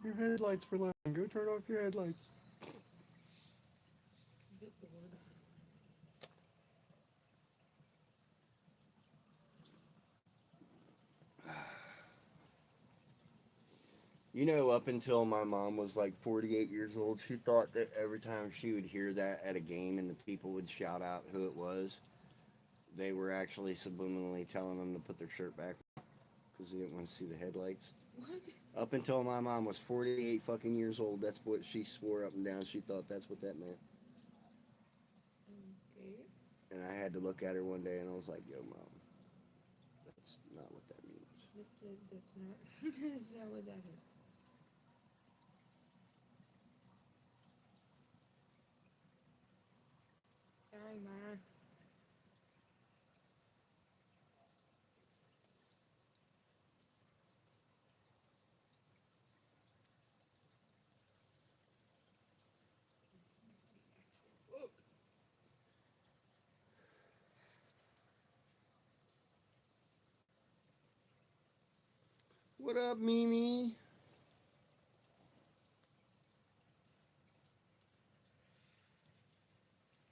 Your headlights were lying. Go turn off your headlights. Get bored. You know, up until my mom was like 48 years old, she thought that every time she would hear that at a game and the people would shout out who it was, they were actually subliminally telling them to put their shirt back because they didn't want to see the headlights. What? Up until my mom was 48 fucking years old, that's what she swore up and down. She thought that's what that meant. Okay. And I had to look at her one day and I was like, yo, mom, that's not what that means. That's not. That's not what that is. Sorry, Ma. What up, Mimi?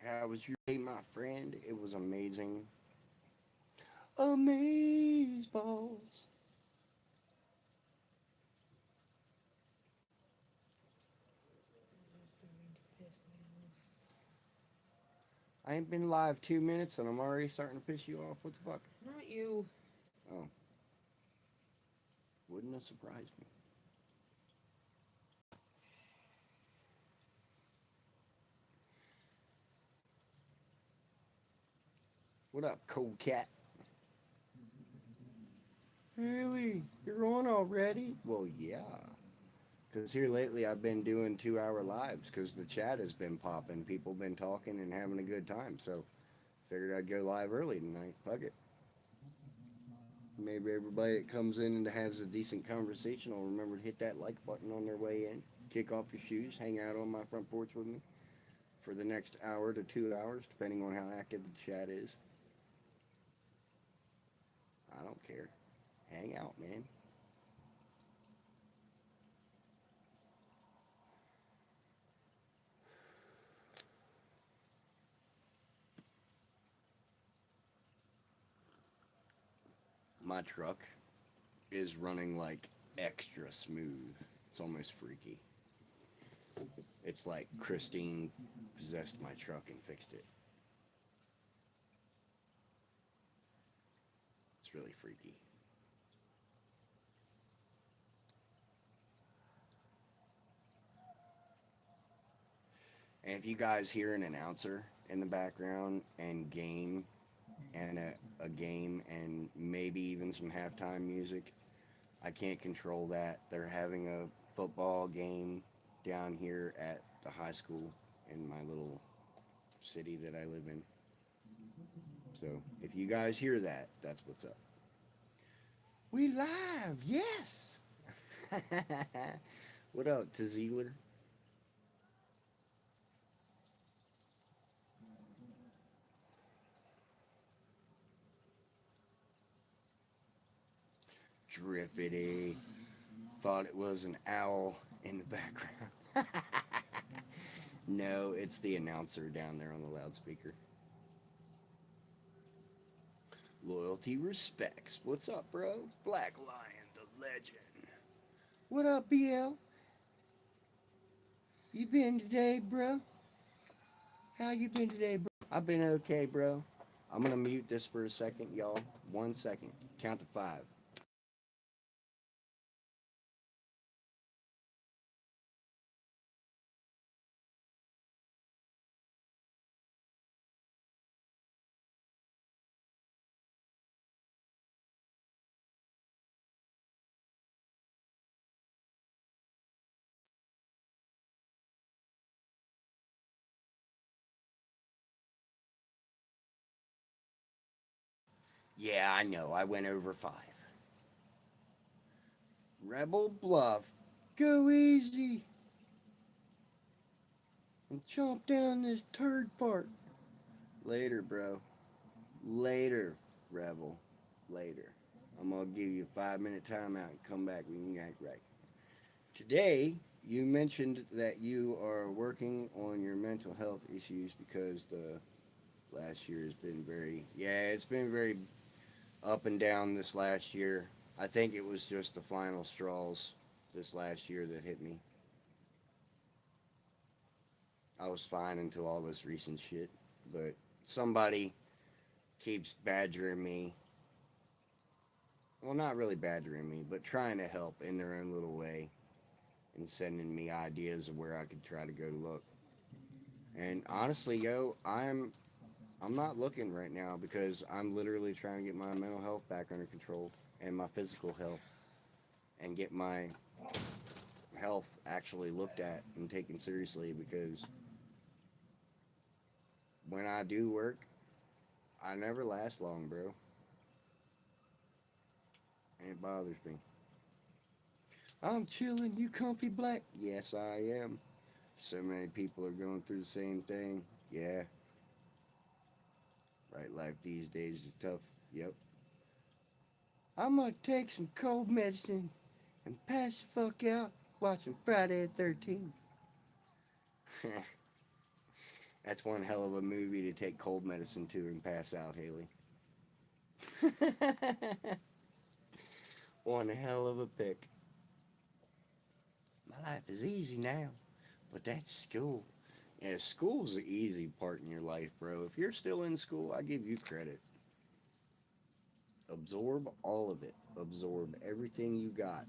How was your day, my friend? It was amazing. Amaze balls. You're starting to piss me off. I ain't been live 2 minutes and I'm already starting to piss you off. What the fuck? Not you. Oh, wouldn't have surprised me. What up, cold cat? Really? You're on already? Well, yeah. Because here lately I've been doing 2 hour lives because the chat has been popping. People been talking and having a good time. So figured I'd go live early tonight. Fuck it. Maybe everybody that comes in and has a decent conversation will remember to hit that like button on their way in. Kick off your shoes, hang out on my front porch with me for the next hour to 2 hours, depending on how active the chat is. I don't care. Hang out, man. My truck is running like extra smooth. It's almost freaky. It's like Christine possessed my truck and fixed it. It's really freaky. And if you guys hear an announcer in the background and a game and maybe even some halftime music, I can't control that. They're having a football game down here at the high school in my little city that I live in. So if you guys hear that, that's what's up. We live, yes. What up, Tazeeler? Drippity. Thought it was an owl in the background. No, it's the announcer down there on the loudspeaker. Loyalty respects. What's up, bro? Black Lion, the legend. What up, BL? You been today, bro? How you been today, bro? I've been okay, bro. I'm gonna mute this for a second, y'all. 1 second. Count to five. Yeah, I know. I went over five. Rebel Bluff. Go easy and chomp down this turd fart. Later, bro. Later, Rebel. Later. I'm gonna give you a 5 minute timeout and come back when you act right. Today, you mentioned that you are working on your mental health issues because the last year has been very, yeah, it's been very up and down this last year. I think it was just the final straws this last year that hit me. I was fine until all this recent shit, but somebody keeps badgering me. Well, not really badgering me, but trying to help in their own little way and sending me ideas of where I could try to go to look. And honestly, yo, I'm not looking right now because I'm literally trying to get my mental health back under control and my physical health and get my health actually looked at and taken seriously because when I do work, I never last long, bro. And it bothers me. I'm chilling, you comfy black. Yes, I am. So many people are going through the same thing. Yeah, right. Life these days is tough. Yep. I'm gonna take some cold medicine and pass the fuck out watching Friday the 13th. That's one hell of a movie to take cold medicine to and pass out, Haley. One hell of a pick. My life is easy now, but that's school. Yeah, school's the easy part in your life, bro. If you're still in school, I give you credit. Absorb all of it. Absorb everything you got.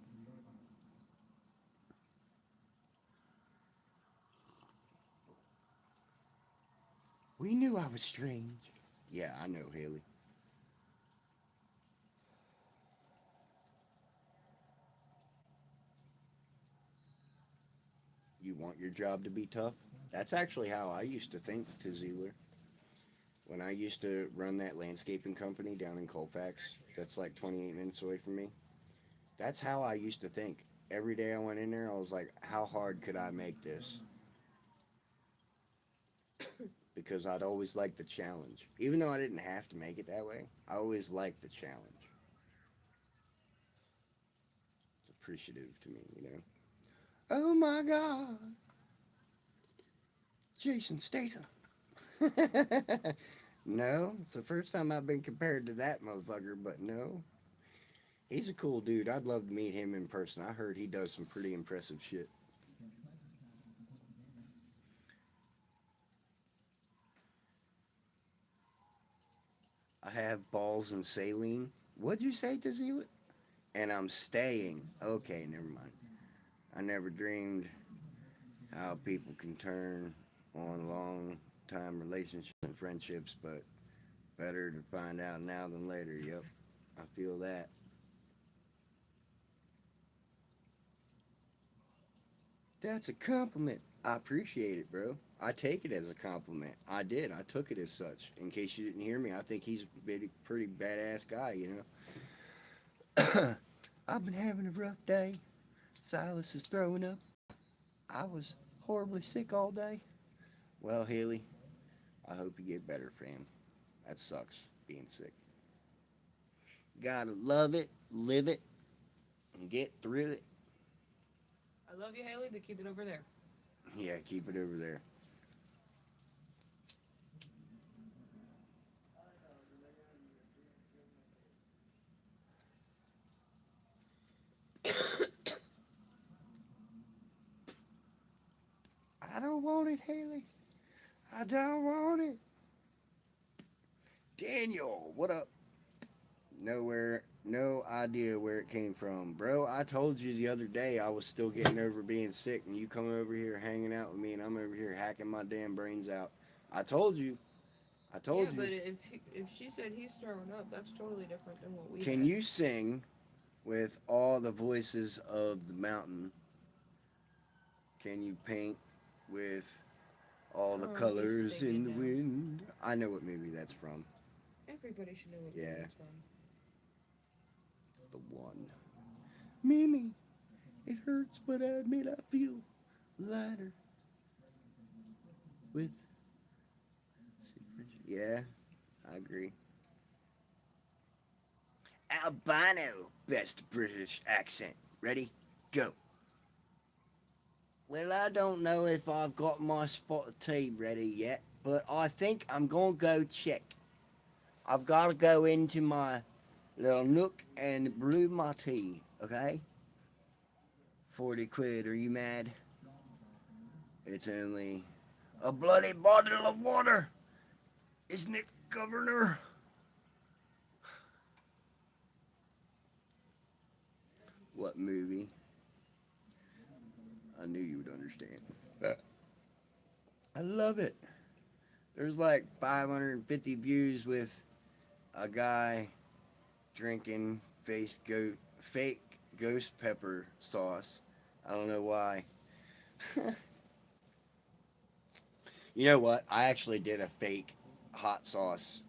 We knew I was strange. Yeah, I know, Haley. You want your job to be tough? That's actually how I used to think, to Zealer. When I used to run that landscaping company down in Colfax, that's like 28 minutes away from me. That's how I used to think. Every day I went in there, I was like, how hard could I make this? Because I'd always liked the challenge. Even though I didn't have to make it that way, I always liked the challenge. It's appreciative to me, you know? Oh my God, Jason Statham. No, it's the first time I've been compared to that motherfucker, but no. He's a cool dude. I'd love to meet him in person. I heard he does some pretty impressive shit. I have balls and saline. What'd you say, Tazila? And I'm staying. Okay, never mind. I never dreamed how people can turn on long time relationships and friendships, but better to find out now than later. Yep, I feel that. That's a compliment. I appreciate it, bro. I take it as a compliment. I did. I took it as such. In case you didn't hear me, I think he's a pretty badass guy, you know. I've been having a rough day. Silas is throwing up. I was horribly sick all day. Well, Haley, I hope you get better, fam. That sucks, being sick. Gotta love it, live it, and get through it. I love you, Haley. They keep it over there. Yeah, keep it over there. I don't want it, Haley. I don't want it. Daniel, what up? Nowhere, no idea where it came from. Bro, I told you the other day I was still getting over being sick, and you come over here hanging out with me, and I'm over here hacking my damn brains out. I told you. I Yeah, told but you. if she said he's throwing up, that's totally different than what we Can had. you sing with all the voices of the mountain? Can you paint with all the Oh, he's colors in singing the now. wind? I know what movie that's from. Everybody should know what Yeah, movie it's from. the one. Mimi, it hurts, but I admit I feel lighter with. Yeah, I agree. Albino, best British accent. Ready? Go. Well, I don't know if I've got my spot of tea ready yet, but I think I'm gonna go check. I've got to go into my little nook and brew my tea, okay? 40 quid, are you mad? It's only a bloody bottle of water, isn't it, Governor? What movie? I knew you would understand. I love it. There's like 550 views with a guy drinking fake ghost pepper sauce. I don't know why. You know what? I actually did a fake hot sauce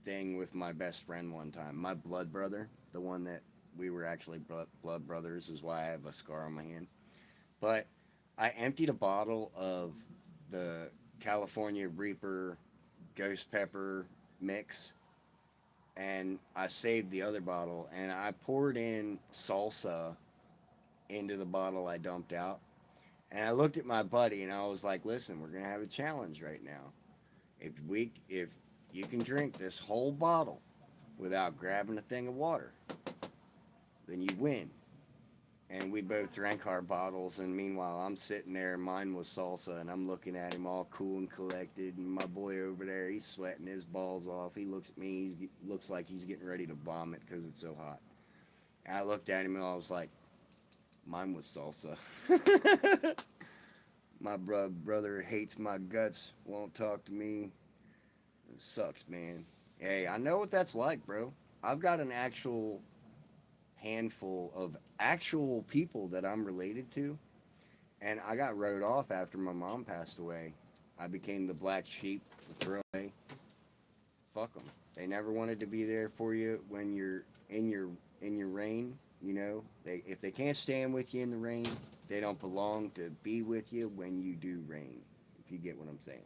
thing with my best friend one time. My blood brother, the one that we were actually blood brothers, is why I have a scar on my hand. But I emptied a bottle of the California Reaper ghost pepper mix, and I saved the other bottle, and I poured in salsa into the bottle I dumped out. And I looked at my buddy and I was like, "Listen, we're gonna have a challenge right now. If you can drink this whole bottle without grabbing a thing of water, then you win." And we both drank our bottles, and meanwhile I'm sitting there, mine was salsa, and I'm looking at him all cool and collected, and my boy over there, he's sweating his balls off. He looks at me, he looks like he's getting ready to vomit because it's so hot. And I looked at him and I was like, "Mine was salsa." My brother hates my guts, won't talk to me. It sucks, man. Hey, I know what that's like, bro. I've got an actual handful of actual people that I'm related to, and I got wrote off after my mom passed away. I became the black sheep, the throwaway. Fuck them. They never wanted to be there for you when you're in your rain. You know, if they can't stand with you in the rain, they don't belong to be with you when you do rain. If you get what I'm saying,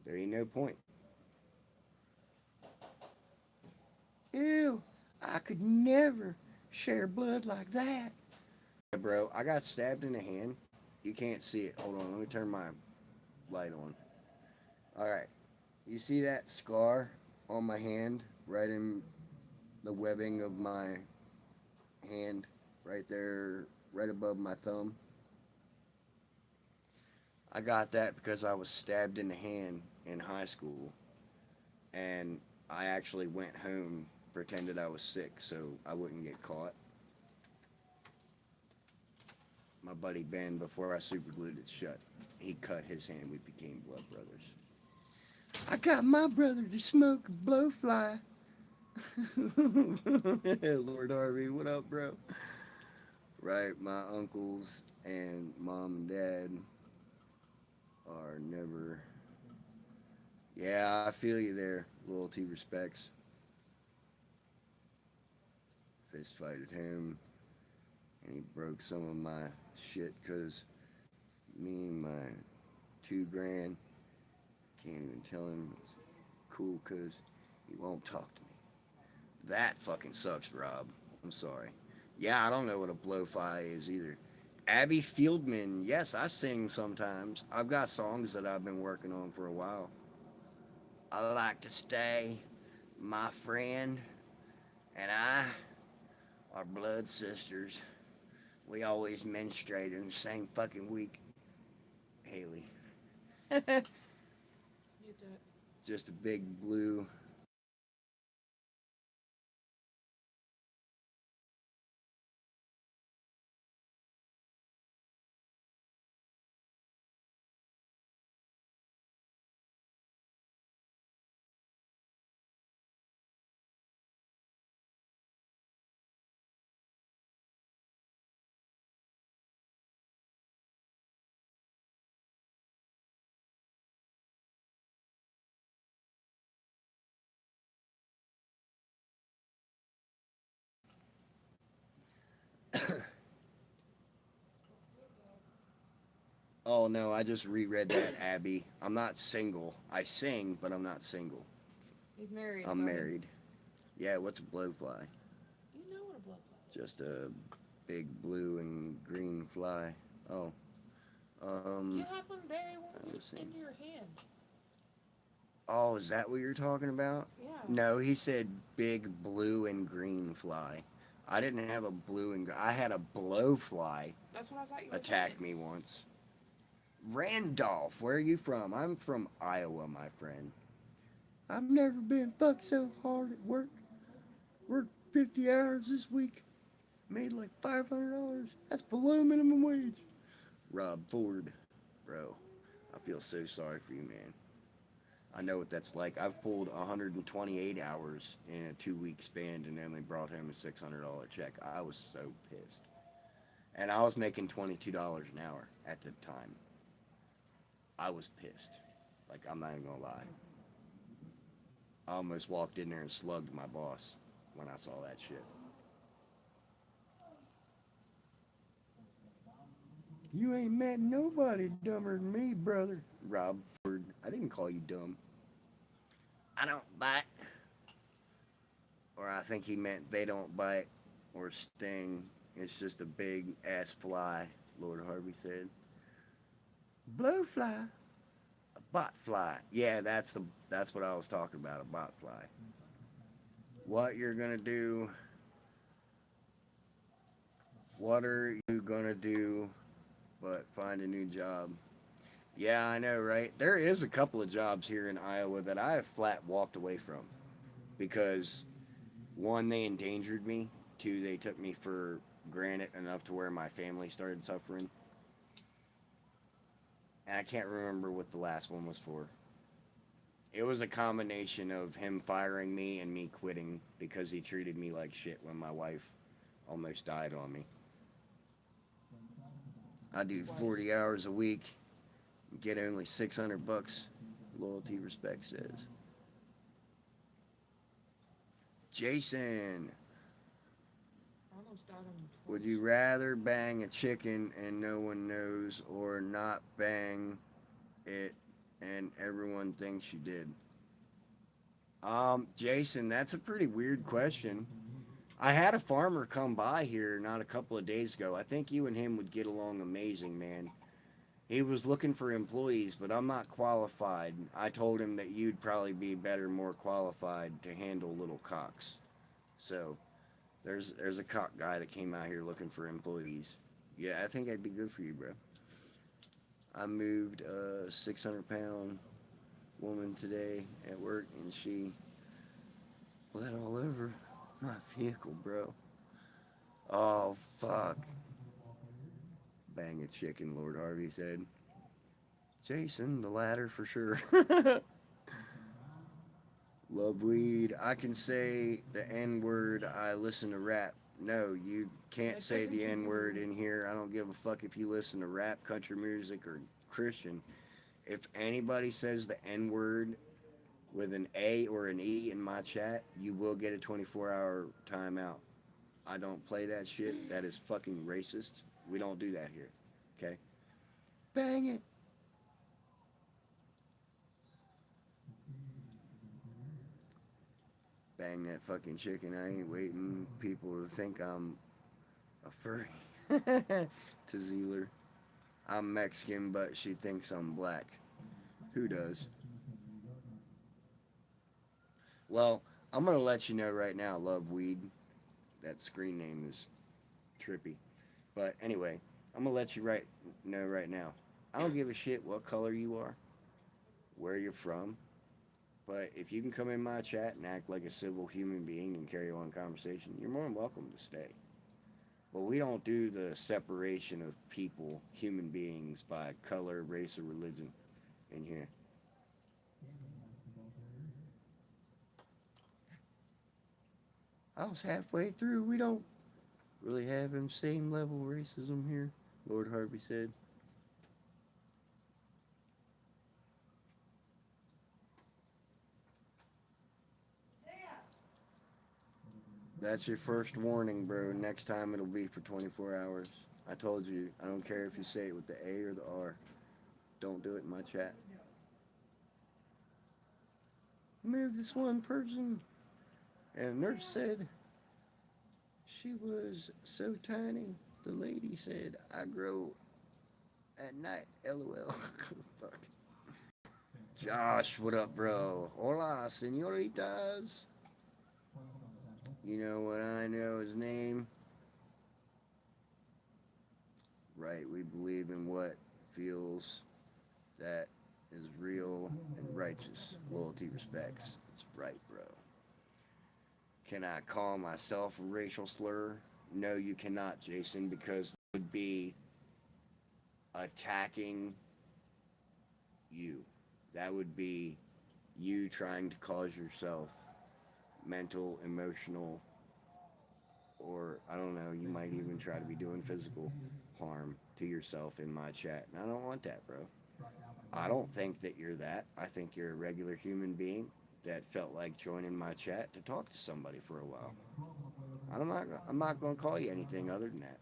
there ain't no point. Ew, I could never share blood like that. Hey, bro, I got stabbed in the hand. You can't see it. Hold on, let me turn my light on. All right, you see that scar on my hand, right in the webbing of my hand, right there, right above my thumb. I got that because I was stabbed in the hand in high school, and I actually went home, pretended I was sick so I wouldn't get caught. My buddy Ben, before I superglued it shut, he cut his hand. We became blood brothers. I got my brother to smoke a blowfly. Lord Harvey, what up, bro? Right, my uncles and mom and dad are never. Yeah, I feel you there. Loyalty, respects. Fist fight at home, and he broke some of my shit because me and my 2 grand can't even tell him it's cool because he won't talk to me. That fucking sucks, Rob. I'm sorry. Yeah, I don't know what a blowfly is either. Abby Fieldman, yes, I sing sometimes. I've got songs that I've been working on for a while. I like to stay. My friend and I are blood sisters. We always menstruate in the same fucking week. Haley. You do it. Just a big blue. Oh no, I just reread that, Abby. I'm not single. I sing, but I'm not single. He's married. I'm buddy. married. Yeah, what's a blowfly? You know what a blowfly is. Just a Big blue and green fly. Oh. You had one there let's see. in your hand. Oh, is that what you're talking about? Yeah. No, he said big blue and green fly. I didn't have a blue and I had a blowfly That's what I thought you were attack saying. me once. Randolph, where are you from? I'm from Iowa, my friend. I've never been fucked so hard at work. Worked 50 hours this week. Made like $500. That's below minimum wage. Rob Ford, bro. I feel so sorry for you, man. I know what that's like. I've pulled 128 hours in a 2 week span and only brought home a $600 check. I was so pissed. And I was making $22 an hour at the time. I was pissed. Like, I'm not even gonna lie. I almost walked in there and slugged my boss when I saw that shit. You ain't met nobody dumber than me, brother. Rob Ford. I didn't call you dumb. I don't bite. Or I think he meant they don't bite or sting. It's just a big ass fly, Lord Harvey said. Blowfly. A bot fly. Yeah, that's what I was talking about, a bot fly. What you're gonna do? What are you gonna do but find a new job? Yeah, I know, right? There is a couple of jobs here in Iowa that I have flat walked away from because one, they endangered me. Two, they took me for granted enough to where my family started suffering. And I can't remember what the last one was for. It was a combination of him firing me and me quitting because he treated me like shit when my wife almost died on me. I do 40 hours a week, get only $600. Loyalty respect says. Jason, I almost died on the would you rather bang a chicken and no one knows or not bang it and everyone thinks you did? Jason, that's a pretty weird question. I had a farmer come by here not a couple of days ago. I think you and him would get along amazing, man. He was looking for employees, but I'm not qualified. I told him that you'd probably be better, more qualified to handle little cocks. So, there's a cock guy that came out here looking for employees. Yeah, I think I'd be good for you, bro. I moved a 600-pound woman today at work, and she bled all over my vehicle, bro. Oh, fuck. Bang a chicken, Lord Harvey said. Jason, the latter for sure. Love weed. I can say the N word. I listen to rap. No, you can't That say doesn't the keep N word you- in here. I don't give a fuck if you listen to rap, country music, or Christian. If anybody says the N word with an A or an E in my chat, you will get a 24-hour timeout. I don't play that shit. That is fucking racist. We don't do that here. Okay? Bang it. Bang that fucking chicken. I ain't waiting people to think I'm a furry. To Zealer. I'm Mexican, but she thinks I'm black. Who does? Well, I'm gonna let you know right now, Love Weed. That screen name is trippy. But anyway, I'm gonna let you know right now. I don't give a shit what color you are, where you're from, but if you can come in my chat and act like a civil human being and carry on conversation, you're more than welcome to stay. But we don't do the separation of people, human beings, by color, race, or religion in here. I was halfway through. We don't really have him same level racism here, Lord Harvey said. That's your first warning, bro. Next time it'll be for 24 hours. I told you, I don't care if you say it with the A or the R. Don't do it in my chat. Move this one person. And a nurse said She was so tiny. The lady said, I grow at night. LOL. Fuck. Josh, what up, bro? Hola, senoritas. You know what I know his name? Right, we believe in what feels that is real and righteous. Loyalty, respects. It's right, bro. Can I call myself a racial slur? No, you cannot, Jason, because it would be attacking you. That would be you trying to cause yourself mental, emotional, or I don't know, you might even try to be doing physical harm to yourself in my chat. And I don't want that, bro. I don't think that you're that. I think you're a regular human being that felt like joining my chat to talk to somebody for a while. I'm not going to call you anything other than that.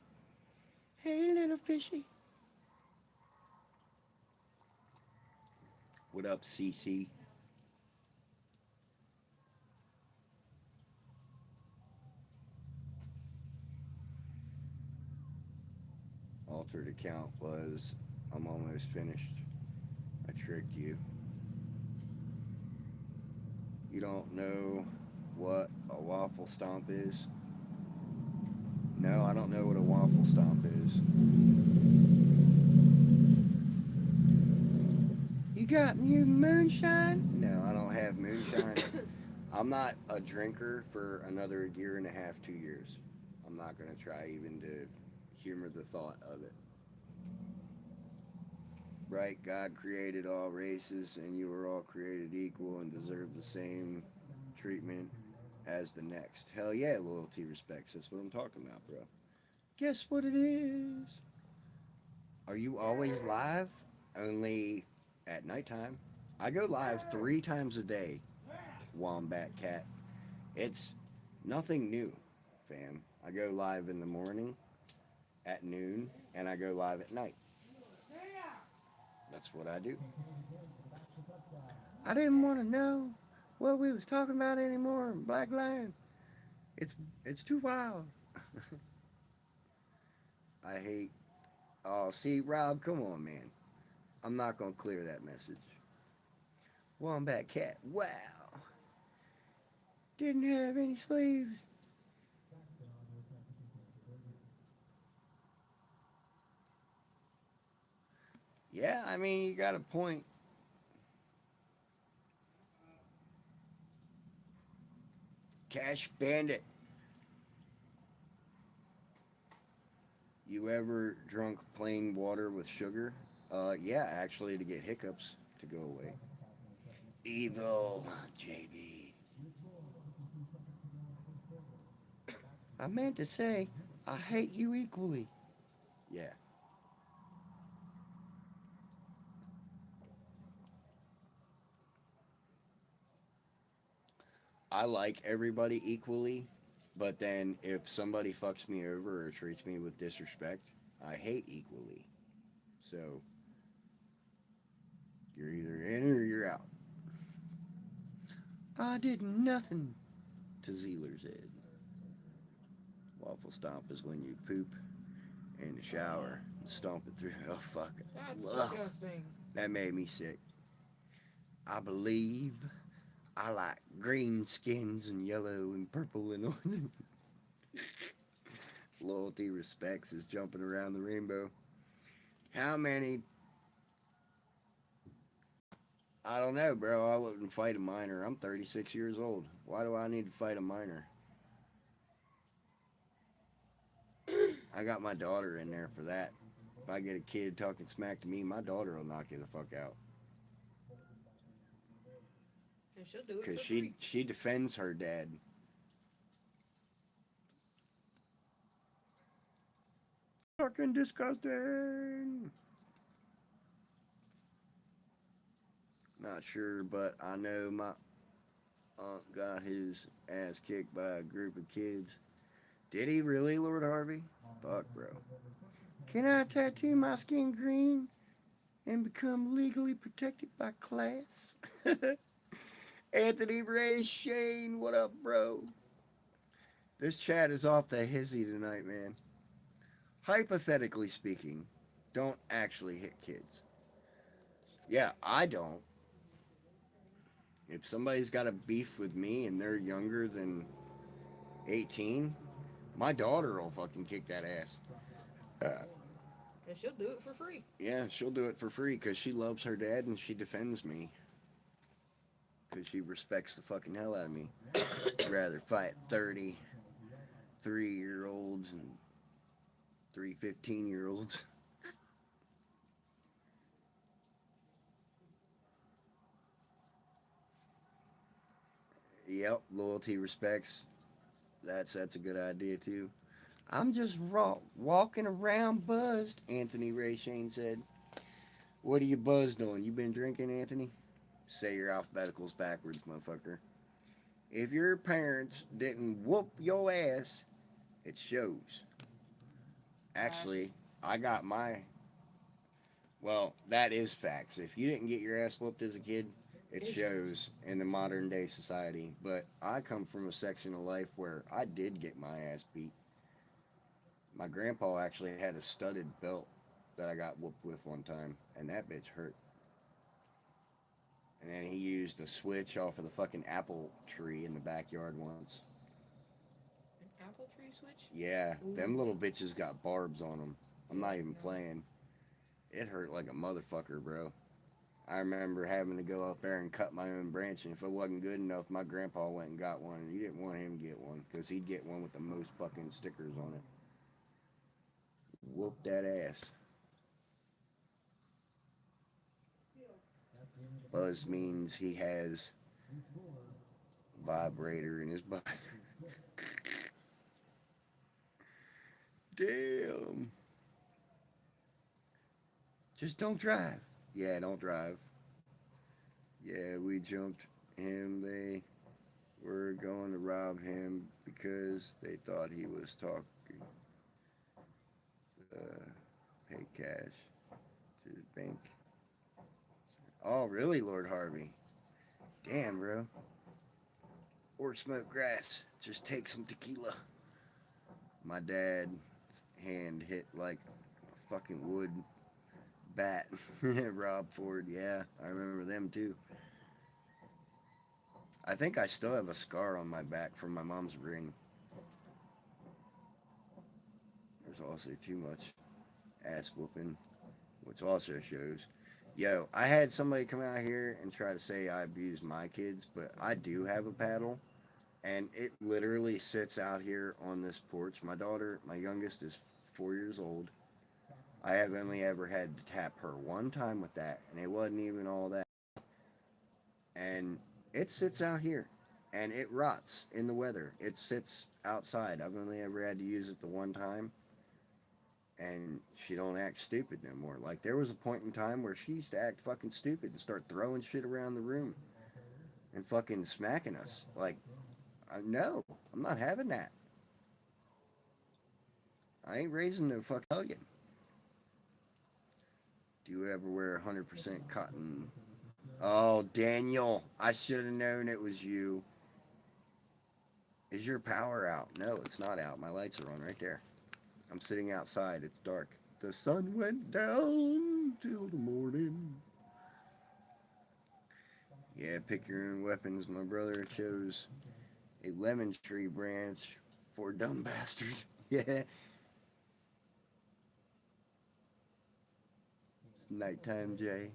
Hey, little fishy. What up, CC? Altered account was, I'm almost finished. I tricked you. You don't know what a waffle stomp is? No, I don't know what a waffle stomp is. You got new moonshine? No, I don't have moonshine. I'm not a drinker for another year and a half, 2 years. I'm not going to try even to humor the thought of it. Right? God created all races, and you were all created equal and deserve the same treatment as the next. Hell yeah, loyalty, respects. That's what I'm talking about, bro. Guess what it is? Are you always live? Only at nighttime. I go live 3 times a day, Wombat Cat. It's nothing new, fam. I go live in the morning, at noon, and I go live at night. That's what I do. I didn't want to know what we was talking about anymore. Black Lion. It's too wild. I hate. Oh, see, Rob, come on, man. I'm not gonna clear that message. Wombat Cat. Wow. Didn't have any sleeves. Yeah, I mean, you got a point. Cash Bandit. You ever drunk plain water with sugar? Yeah, actually, to get hiccups to go away. Evil, JB. I meant to say, I hate you equally. Yeah. I like everybody equally, but then if somebody fucks me over or treats me with disrespect, I hate equally. So you're either in or you're out. I did nothing to Zeeler's Ed. Waffle stomp is when you poop in the shower and stomp it through. Oh, fuck. That's Ugh, disgusting. that made me sick. I believe I like green skins and yellow and purple and orange. Loyalty, respects is jumping around the rainbow. How many? I don't know, bro. I wouldn't fight a minor. I'm 36 years old. Why do I need to fight a minor? I got my daughter in there for that. If I get a kid talking smack to me, my daughter will knock you the fuck out. And she'll do it Because for free. she defends her dad. Fucking disgusting. Not sure, but I know my aunt got his ass kicked by a group of kids. Did he really, Lord Harvey? Fuck, bro. Can I tattoo my skin green and become legally protected by class? Anthony Ray Shane, what up, bro? This chat is off the hizzy tonight, man. Hypothetically speaking, don't actually hit kids. Yeah, I don't. If somebody's got a beef with me and they're younger than 18, my daughter will fucking kick that ass. Uh, And she'll do it for free. yeah, she'll do it for free because she loves her dad and she defends me because she respects the fucking hell out of me. I'd rather fight 33-year-olds and 3 15-year-olds. Yep, loyalty, respects. That's a good idea too. I'm just walking around buzzed, Anthony Ray Shane said. What are you buzzed on? You been drinking, Anthony? Say your alphabeticals backwards, motherfucker. If your parents didn't whoop your ass, it shows. Actually, I got my. Well, that is facts. If you didn't get your ass whooped as a kid, it shows in the modern day society. But I come from a section of life where I did get my ass beat. My grandpa actually had a studded belt that I got whooped with one time, and that bitch hurt. And then he used a switch off of the fucking apple tree in the backyard once. An apple tree switch? Yeah, Ooh. them little bitches got barbs on them. I'm not even playing. It hurt like a motherfucker, bro. I remember having to go up there and cut my own branch, and if it wasn't good enough, my grandpa went and got one, and you didn't want him to get one, because he'd get one with the most fucking stickers on it. Whoop that ass. Buzz means he has vibrator in his butt. Damn. Just don't drive. Yeah, don't drive. Yeah, we jumped him. They were going to rob him because they thought he was talking. Pay cash to the bank. Oh, really, Lord Harvey? Damn, bro. Or smoke grass. Just take some tequila. My dad's hand hit like a fucking wood bat. Rob Ford, yeah, I remember them too. I think I still have a scar on my back from my mom's ring. There's also too much ass whooping, which also shows. Yo, I had somebody come out here and try to say I abuse my kids, but I do have a paddle, and it literally sits out here on this porch. My daughter, my youngest, is 4 years old. I have only ever had to tap her one time with that, and it wasn't even all that. And it sits out here, and it rots in the weather. It sits outside. I've only ever had to use it the one time, and she don't act stupid no more. Like, there was a point in time where she used to act fucking stupid and start throwing shit around the room and fucking smacking us. Like, no, I'm not having that. I ain't raising no fucking hellion. Do you ever wear 100% cotton? Oh, Daniel, I should have known it was you. Is your power out? No, it's not out. My lights are on right there. I'm sitting outside. It's dark. The sun went down till the morning. Yeah, pick your own weapons. My brother chose a lemon tree branch for dumb bastards. Yeah. It's nighttime, Jay.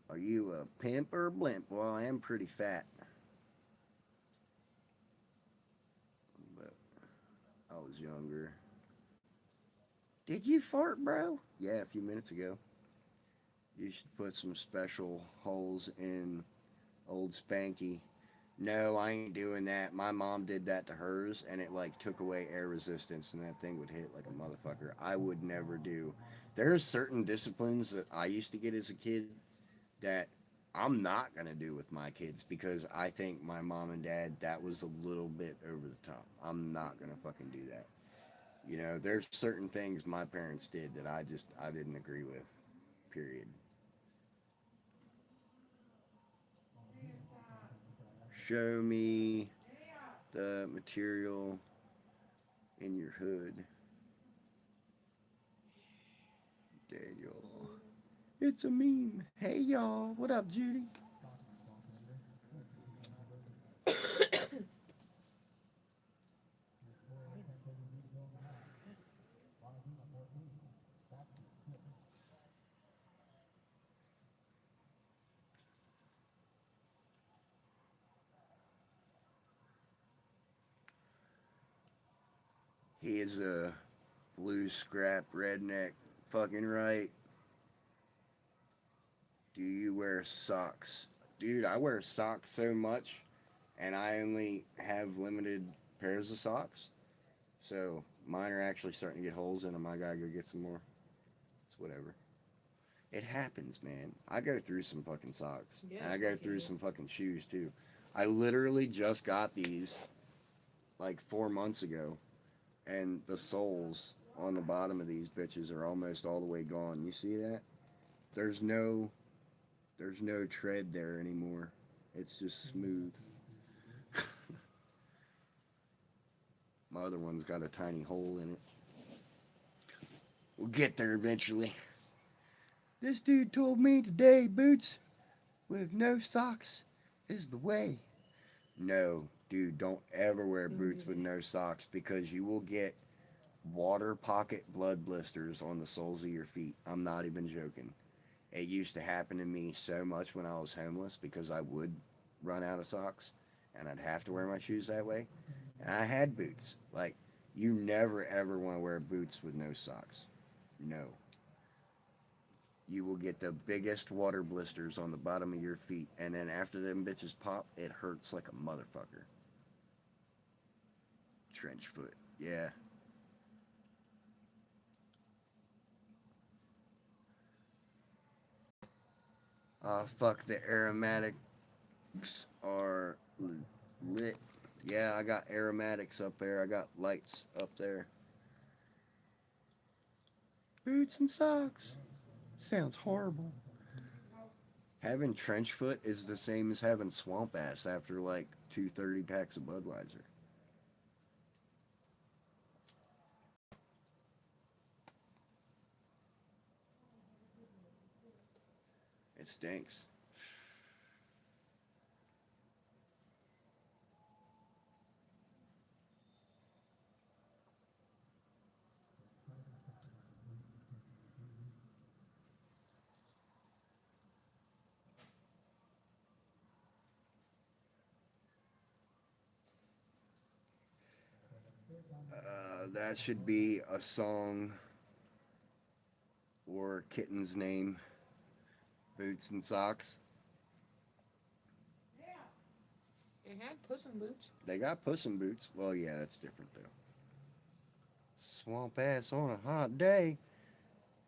Are you a pimp or a blimp? Well, I am pretty fat. But I was younger. Did you fart, bro? Yeah, a few minutes ago. You should put some special holes in old Spanky. No, I ain't doing that. My mom did that to hers, and it like took away air resistance, and that thing would hit like a motherfucker. I would never do. There's certain disciplines that I used to get as a kid that I'm not going to do with my kids because I think my mom and dad, that was a little bit over the top. I'm not going to fucking do that. You know, there's certain things my parents did that I didn't agree with, period. Show me the material in your hood. Daniel. It's a meme. Hey y'all, what up, Judy? He is a blue scrap redneck. Fucking right. Do you wear socks? Dude, I wear socks so much, and I only have limited pairs of socks. So mine are actually starting to get holes in them. I gotta go get some more. It's whatever. It happens, man. I go through some fucking socks. Yeah, And I go fucking through yeah. some fucking shoes too. I literally just got these like 4 months ago, and the soles on the bottom of these bitches are almost all the way gone. You see that? There's no tread there anymore. It's just smooth. My other one's got a tiny hole in it. We'll get there eventually. This dude told me today boots with no socks is the way. No, dude, don't ever wear boots with no socks because you will get water pocket blood blisters on the soles of your feet. I'm not even joking. It used to happen to me so much when I was homeless because I would run out of socks and I'd have to wear my shoes that way. And I had boots. Like, you never ever want to wear boots with no socks. No. You will get the biggest water blisters on the bottom of your feet, and then after them bitches pop, it hurts like a motherfucker. Trench foot, yeah. Fuck, the aromatics are lit. Yeah, I got aromatics up there. I got lights up there. Boots and socks. Sounds horrible. Having trench foot is the same as having swamp ass after like 230 packs of Budweiser. It stinks. That should be a song or a kitten's name. Boots and socks. It had Puss in Boots. They got Puss in Boots. Well, yeah, that's different though. Swamp ass on a hot day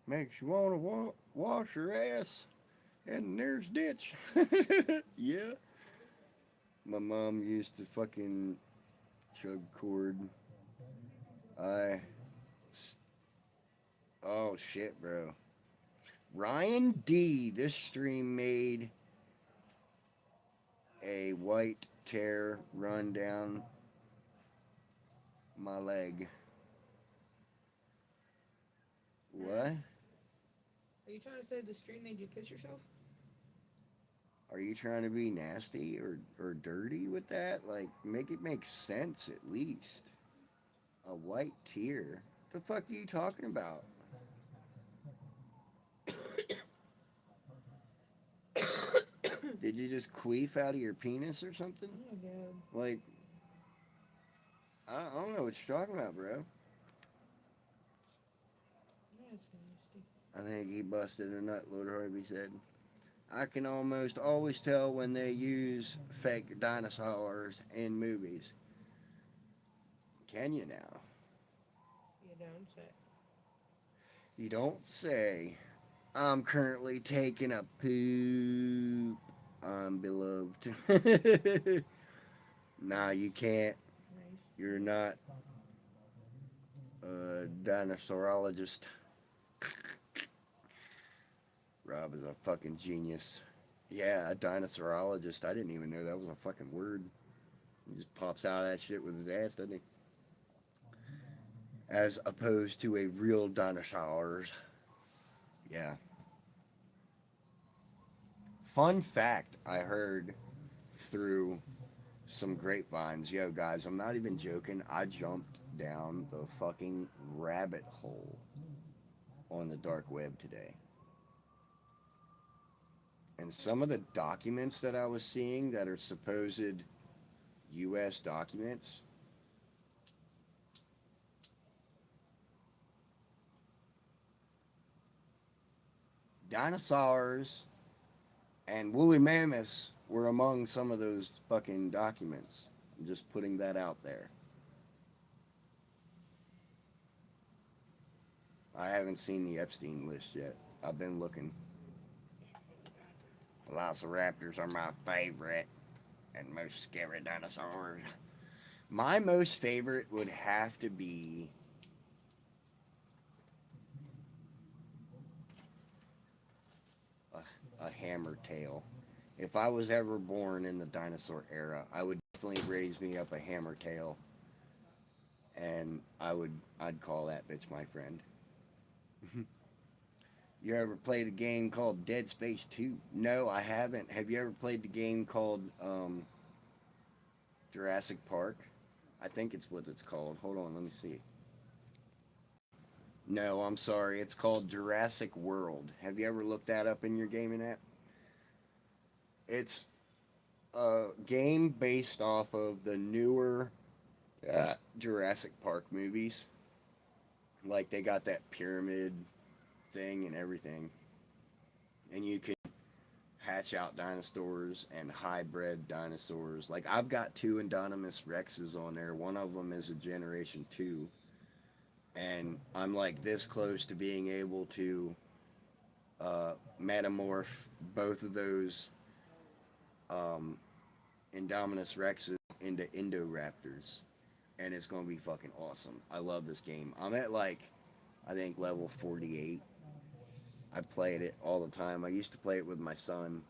makes you want to wash your ass in the nearest ditch. Yeah. My mom used to fucking chug cord. I. Oh shit, bro. Ryan D. This stream made a white tear run down my leg. What? Are you trying to say the stream made you piss yourself? Are you trying to be nasty or dirty with that? Like, make it make sense at least. A white tear? The fuck are you talking about? Did you just queef out of your penis or something? Oh my god. Like, I don't know what you're talking about, bro. That's nasty. I think he busted a nut, Lord Harvey said. I can almost always tell when they use fake dinosaurs in movies. Can you now? You don't say. You don't say. I'm currently taking a poop. I'm beloved. Nah, you can't. Nice. You're not a dinosaurologist. Rob is a fucking genius. Yeah, a dinosaurologist. I didn't even know that was a fucking word. He just pops out of that shit with his ass, doesn't he? As opposed to a real dinosaurs. Yeah. Fun fact I heard through some grapevines. Yo, guys, I'm not even joking. I jumped down the fucking rabbit hole on the dark web today. And some of the documents that I was seeing that are supposed U.S. documents, dinosaurs and woolly mammoths were among some of those fucking documents. I'm just putting that out there. I haven't seen the Epstein list yet. I've been looking. Velociraptors are my favorite and most scary dinosaurs. My most favorite would have to be a hammertail. If I was ever born in the dinosaur era, I would definitely raise me up a hammertail, and I'd call that bitch my friend. You ever played a game called Dead Space 2? No, I haven't. Have you ever played the game called Jurassic Park? I think it's what it's called. Hold on, let me see. No, I'm sorry. It's called Jurassic World. Have you ever looked that up in your gaming app? It's a game based off of the newer Jurassic Park movies. Like, they got that pyramid thing and everything. And you can hatch out dinosaurs and hybrid dinosaurs. Like, I've got 2 Indominus Rexes on there. One of them is a Generation 2. And I'm like this close to being able to metamorph both of those Indominus Rexes into Indoraptors. And it's going to be fucking awesome. I love this game. I'm at like, I think level 48. I played it all the time. I used to play it with my son,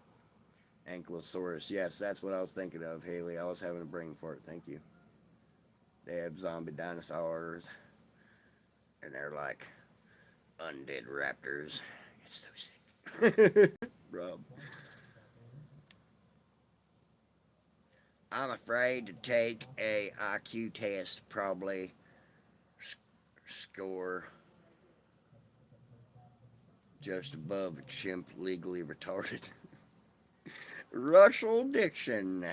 Ankylosaurus. Yes, that's what I was thinking of, Haley. I was having a brain fart. Thank you. They have zombie dinosaurs. And they're like undead raptors. It's so sick. Rob. I'm afraid to take a IQ test, probably score just above a chimp, legally retarded. Russell Dixon.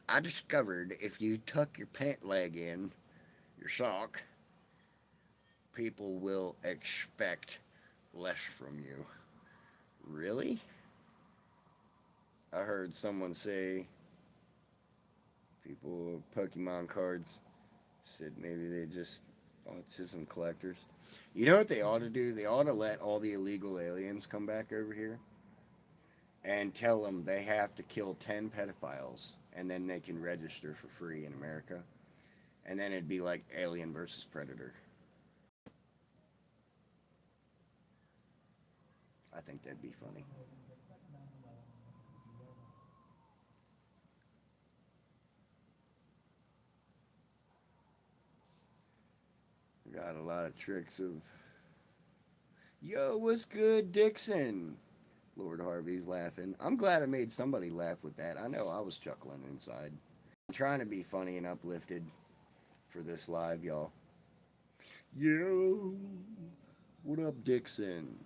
I discovered if you tuck your pant leg in your sock, people will expect less from you. Really? I heard someone say people with Pokemon cards said maybe they just autism collectors. You know what they ought to do? They ought to let all the illegal aliens come back over here and tell them they have to kill 10 pedophiles and then they can register for free in America. And then it'd be like Alien versus Predator. I think that'd be funny. We got a lot of tricks of, yo, what's good, Dixon? Lord Harvey's laughing. I'm glad I made somebody laugh with that. I know I was chuckling inside. I'm trying to be funny and uplifted for this live, y'all. Yo, what up, Dixon?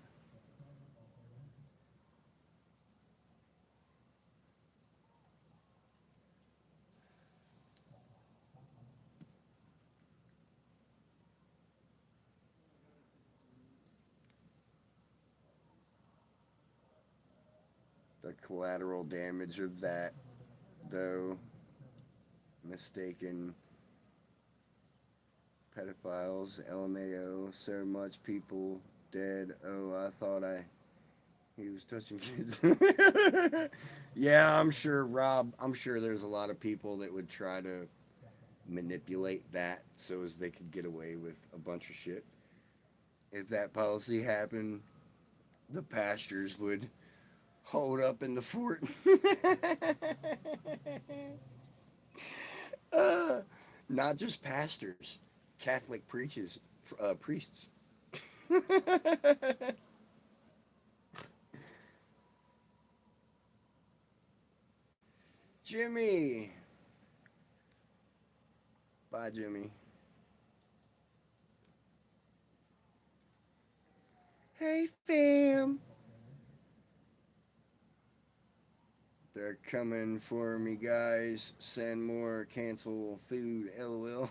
The collateral damage of that, though, mistaken pedophiles, LMAO, so much people dead. Oh, I thought he was touching kids. Yeah, I'm sure, Rob, I'm sure there's a lot of people that would try to manipulate that so as they could get away with a bunch of shit. If that policy happened, the pastors would hold up in the fort. Not just pastors, Catholic priests. Jimmy. Bye, Jimmy. Hey, fam. They're coming for me, guys. Send more cancel food, lol.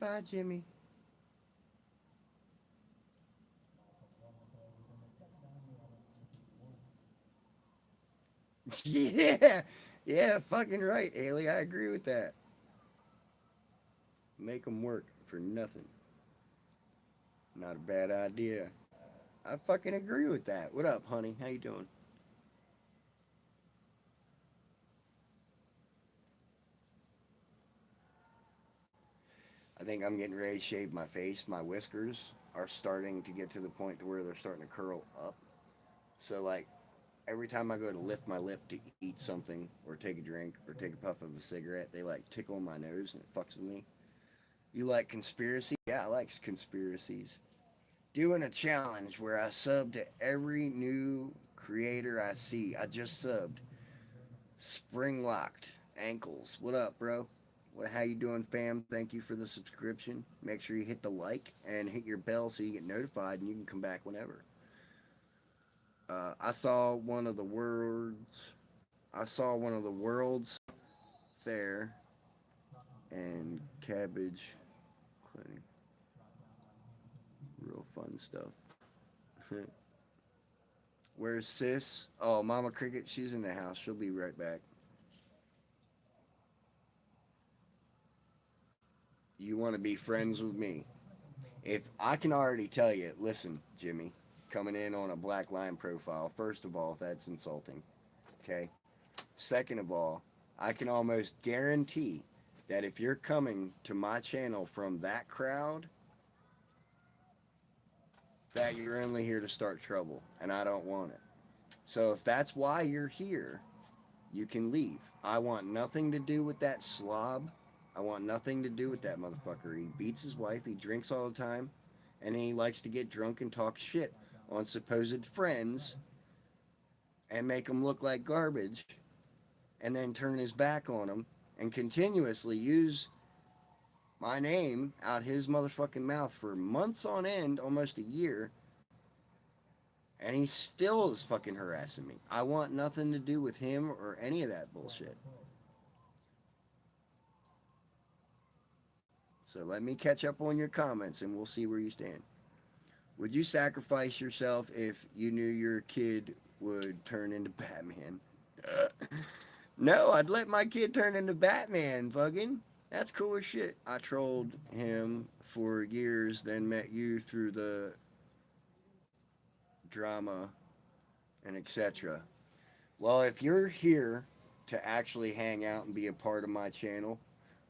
Bye, Jimmy. Yeah, yeah, fucking right, Ailey. I agree with that. Make them work for nothing. Not a bad idea. I fucking agree with that. What up, honey? How you doing? I think I'm getting ready to shave my face. My whiskers are starting to get to the point to where they're starting to curl up. So like every time I go to lift my lip to eat something or take a drink or take a puff of a cigarette, they like tickle my nose and it fucks with me. You like conspiracy? Yeah, I like conspiracies. Doing a challenge where I sub to every new creator I see. I just subbed. Spring locked ankles. What up, bro? How you doing, fam? Thank you for the subscription. Make sure you hit the like and hit your bell so you get notified and you can come back whenever. I saw one of the words. I saw one of the world's fair and cabbage clinic. Real fun stuff. Where's sis? Oh, Mama Cricket, she's in the house. She'll be right back. You want to be friends with me? If I can already tell you, listen, Jimmy, coming in on a black line profile, first of all, that's insulting. Okay? Second of all, I can almost guarantee that if you're coming to my channel from that crowd, that you're only here to start trouble, and I don't want it. So if that's why you're here, you can leave. I want nothing to do with that slob. I want nothing to do with that motherfucker. He beats his wife, he drinks all the time, and he likes to get drunk and talk shit on supposed friends and make them look like garbage and then turn his back on them and continuously use my name out his motherfucking mouth for months on end, almost a year, and he still is fucking harassing me. I want nothing to do with him or any of that bullshit. So let me catch up on your comments and we'll see where you stand. Would you sacrifice yourself if you knew your kid would turn into Batman? No, I'd let my kid turn into Batman, fucking. That's cool as shit. I trolled him for years, then met you through the drama and etc. Well, if you're here to actually hang out and be a part of my channel,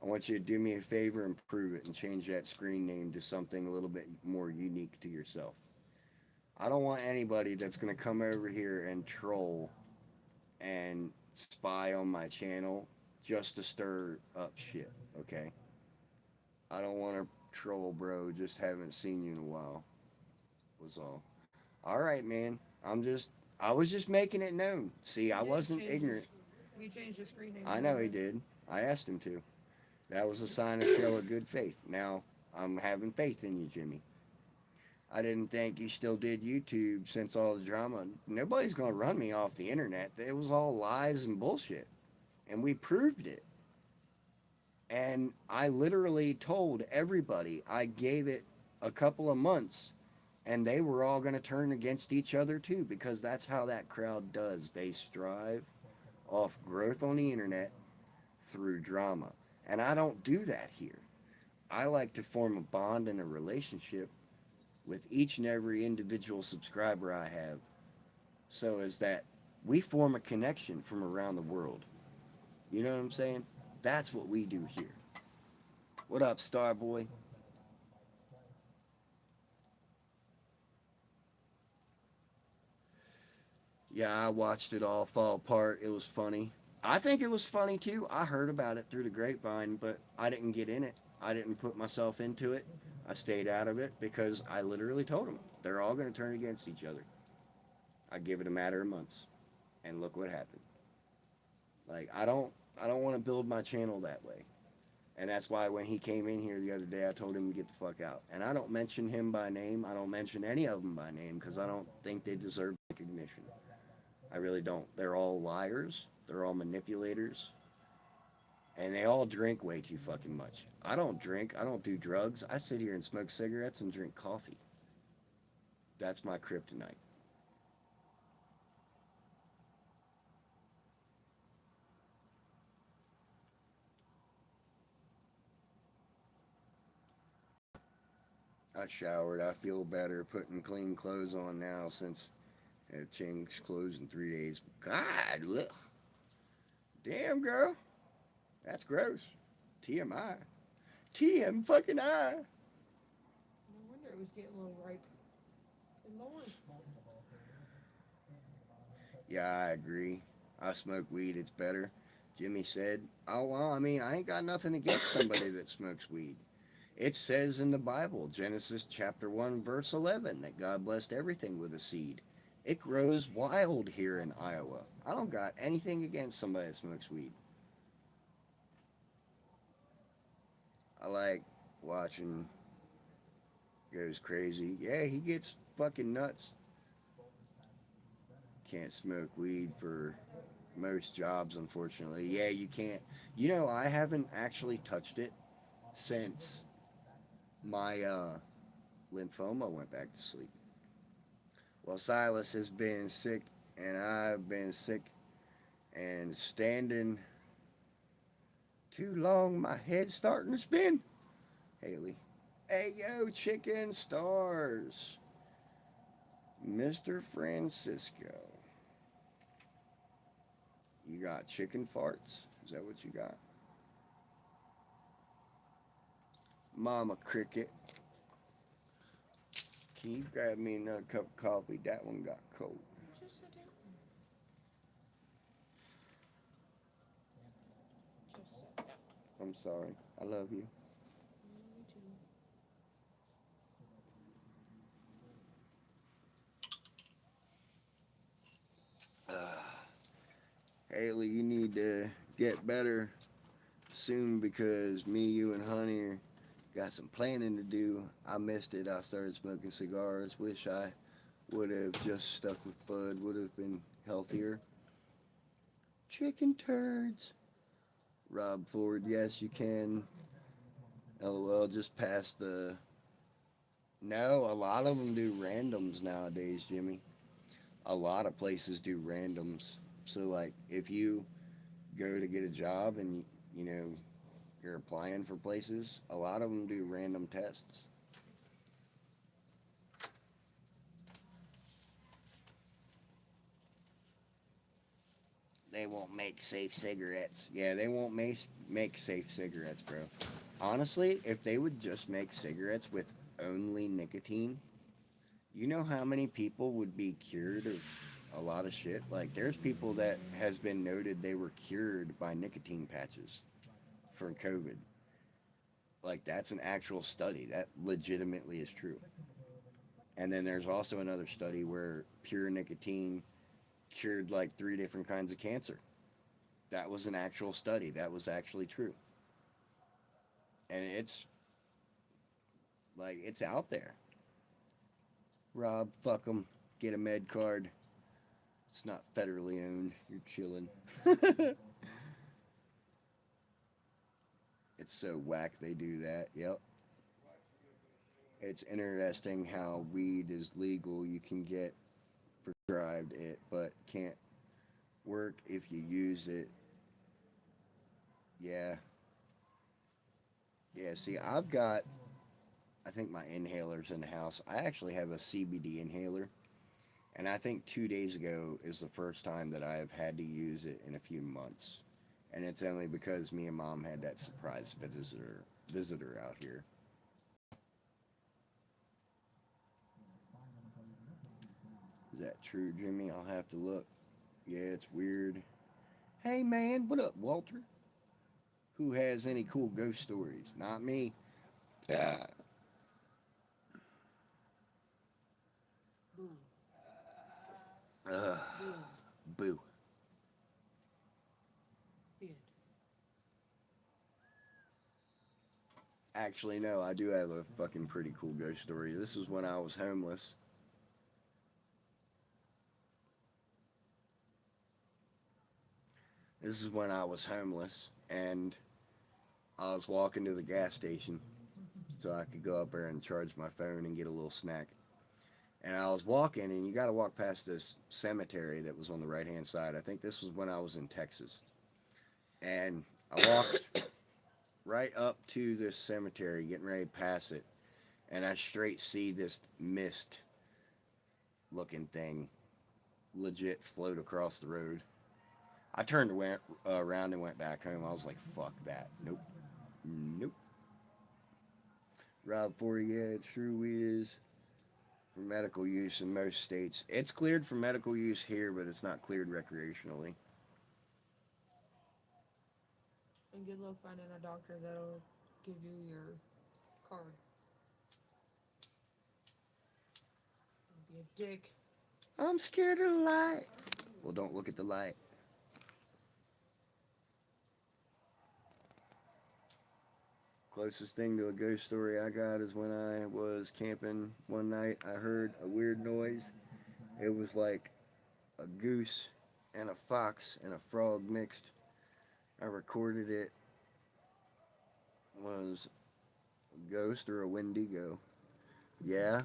I want you to do me a favor and prove it and change that screen name to something a little bit more unique to yourself. I don't want anybody that's going to come over here and troll and spy on my channel just to stir up shit, okay? I don't want to troll, bro. Just haven't seen you in a while, was all. All right, man. I was just making it known. See, I wasn't ignorant. He changed the screen name. I know he did. I asked him to. That was a sign of show of good faith. Now, I'm having faith in you, Jimmy. I didn't think you still did YouTube since all the drama. Nobody's going to run me off the internet. It was all lies and bullshit. And we proved it. And I literally told everybody, I gave it a couple of months, and they were all going to turn against each other too, because that's how that crowd does. They strive off growth on the internet through drama. And I don't do that here. I like to form a bond and a relationship with each and every individual subscriber I have, so as that we form a connection from around the world. You know what I'm saying? That's what we do here. What up, Starboy? Yeah, I watched it all fall apart. It was funny. I think it was funny too. I heard about it through the grapevine, but I didn't get in it. I didn't put myself into it. I stayed out of it because I literally told them they're all going to turn against each other. I give it a matter of months, and look what happened. Like I don't want to build my channel that way. And that's why when he came in here the other day, I told him to get the fuck out. And I don't mention him by name. I don't mention any of them by name because I don't think they deserve recognition. I really don't. They're all liars. They're all manipulators. And they all drink way too fucking much. I don't drink. I don't do drugs. I sit here and smoke cigarettes and drink coffee. That's my kryptonite. I showered. I feel better putting clean clothes on now since I had changed clothes in 3 days. God, ugh. Damn, girl. That's gross. TMI. TM fucking I. No wonder it was getting a little ripe. Good Lord. Yeah, I agree. I smoke weed. It's better. Jimmy said, oh, well, I mean, I ain't got nothing against somebody that smokes weed. It says in the Bible, Genesis chapter 1, verse 11, that God blessed everything with a seed. It grows wild here in Iowa. I don't got anything against somebody that smokes weed. I like watching goes crazy. Yeah, he gets fucking nuts. Can't smoke weed for most jobs, unfortunately. Yeah, you can't. You know, I haven't actually touched it since my lymphoma went back to sleep. Well, Silas has been sick, and I've been sick, and standing too long, my head's starting to spin. Haley. Hey, yo, chicken stars. Mr. Francisco. You got chicken farts? Is that what you got? Mama Cricket. Can you grab me another cup of coffee? That one got cold. Just sit down. Just sit down. I'm sorry. I love you. Me too. Haley, you need to get better soon because me, you, and Honey got some planning to do. I missed it. I started smoking cigars. Wish I would have just stuck with bud. Would have been healthier. Chicken turds. Rob Ford, yes, you can. LOL, just past the. No, a lot of them do randoms nowadays, Jimmy. A lot of places do randoms. So, like, if you go to get a job and, you know, you're applying for places, a lot of them do random tests. They won't make safe cigarettes. Yeah, they won't make safe cigarettes, bro. Honestly, if they would just make cigarettes with only nicotine, you know how many people would be cured of a lot of shit? Like, there's people that has been noted they were cured by nicotine patches for COVID. Like, that's an actual study. That legitimately is true. And then there's also another study where pure nicotine cured like 3 different kinds of cancer. That was an actual study. That was actually true. And it's like, it's out there. Rob, fuck 'em. Get a med card. It's not federally owned. You're chilling. It's so whack they do that. Yep. It's interesting how weed is legal. You can get prescribed it, but can't work if you use it. Yeah. Yeah, see, I've got, I think my inhaler's in the house. I actually have a CBD inhaler. And I think 2 days ago is the first time that I have had to use it in a few months. And it's only because me and Mom had that surprise visitor out here. Is that true, Jimmy? I'll have to look. Yeah, it's weird Hey man, what up, Walter? Who has any cool ghost stories? Not me. Ah, Boo. ugh, Boo. boo. It. Actually, no, I do have a fucking pretty cool ghost story. This is when I was homeless. This is when I was homeless and I was walking to the gas station so I could go up there and charge my phone and get a little snack. And I was walking, and you got to walk past this cemetery that was on the right hand side. I think this was when I was in Texas. And I walked right up to this cemetery, getting ready to pass it, and I straight see this mist looking thing legit float across the road. I turned and went around and went back home. I was like, fuck that. Nope. Nope. Rob 40, yeah, it's true. Weed is for medical use in most states. It's cleared for medical use here, but it's not cleared recreationally. And good luck finding a doctor that'll give you your card. Don't be a dick. I'm scared of the light. Well, don't look at the light. Closest thing to a ghost story I got is when I was camping one night. I heard a weird noise. It was like a goose and a fox and a frog mixed. I recorded it. Was a ghost or a Wendigo. Yeah.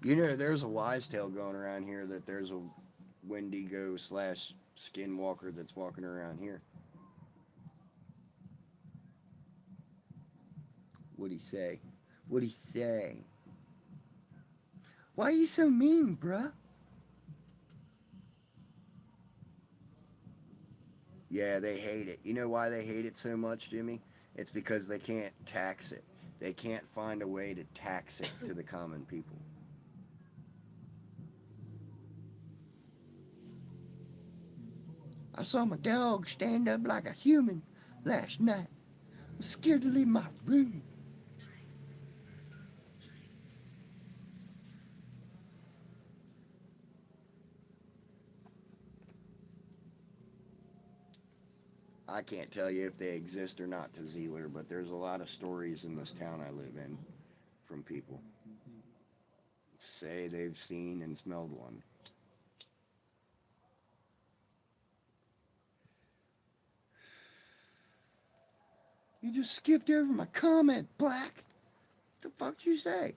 You know, there's a wise tale going around here that there's a Wendigo slash skinwalker that's walking around here. What'd he say? What'd he say? Why are you so mean, bruh? Yeah, they hate it. You know why they hate it so much, Jimmy? It's because they can't tax it. They can't find a way to tax it to the common people. I saw my dog stand up like a human last night. I was scared to leave my room. I can't tell you if they exist or not to Zeeler, but there's a lot of stories in this town I live in from people. Say they've seen and smelled one. You just skipped over my comment, Black. What the fuck did you say?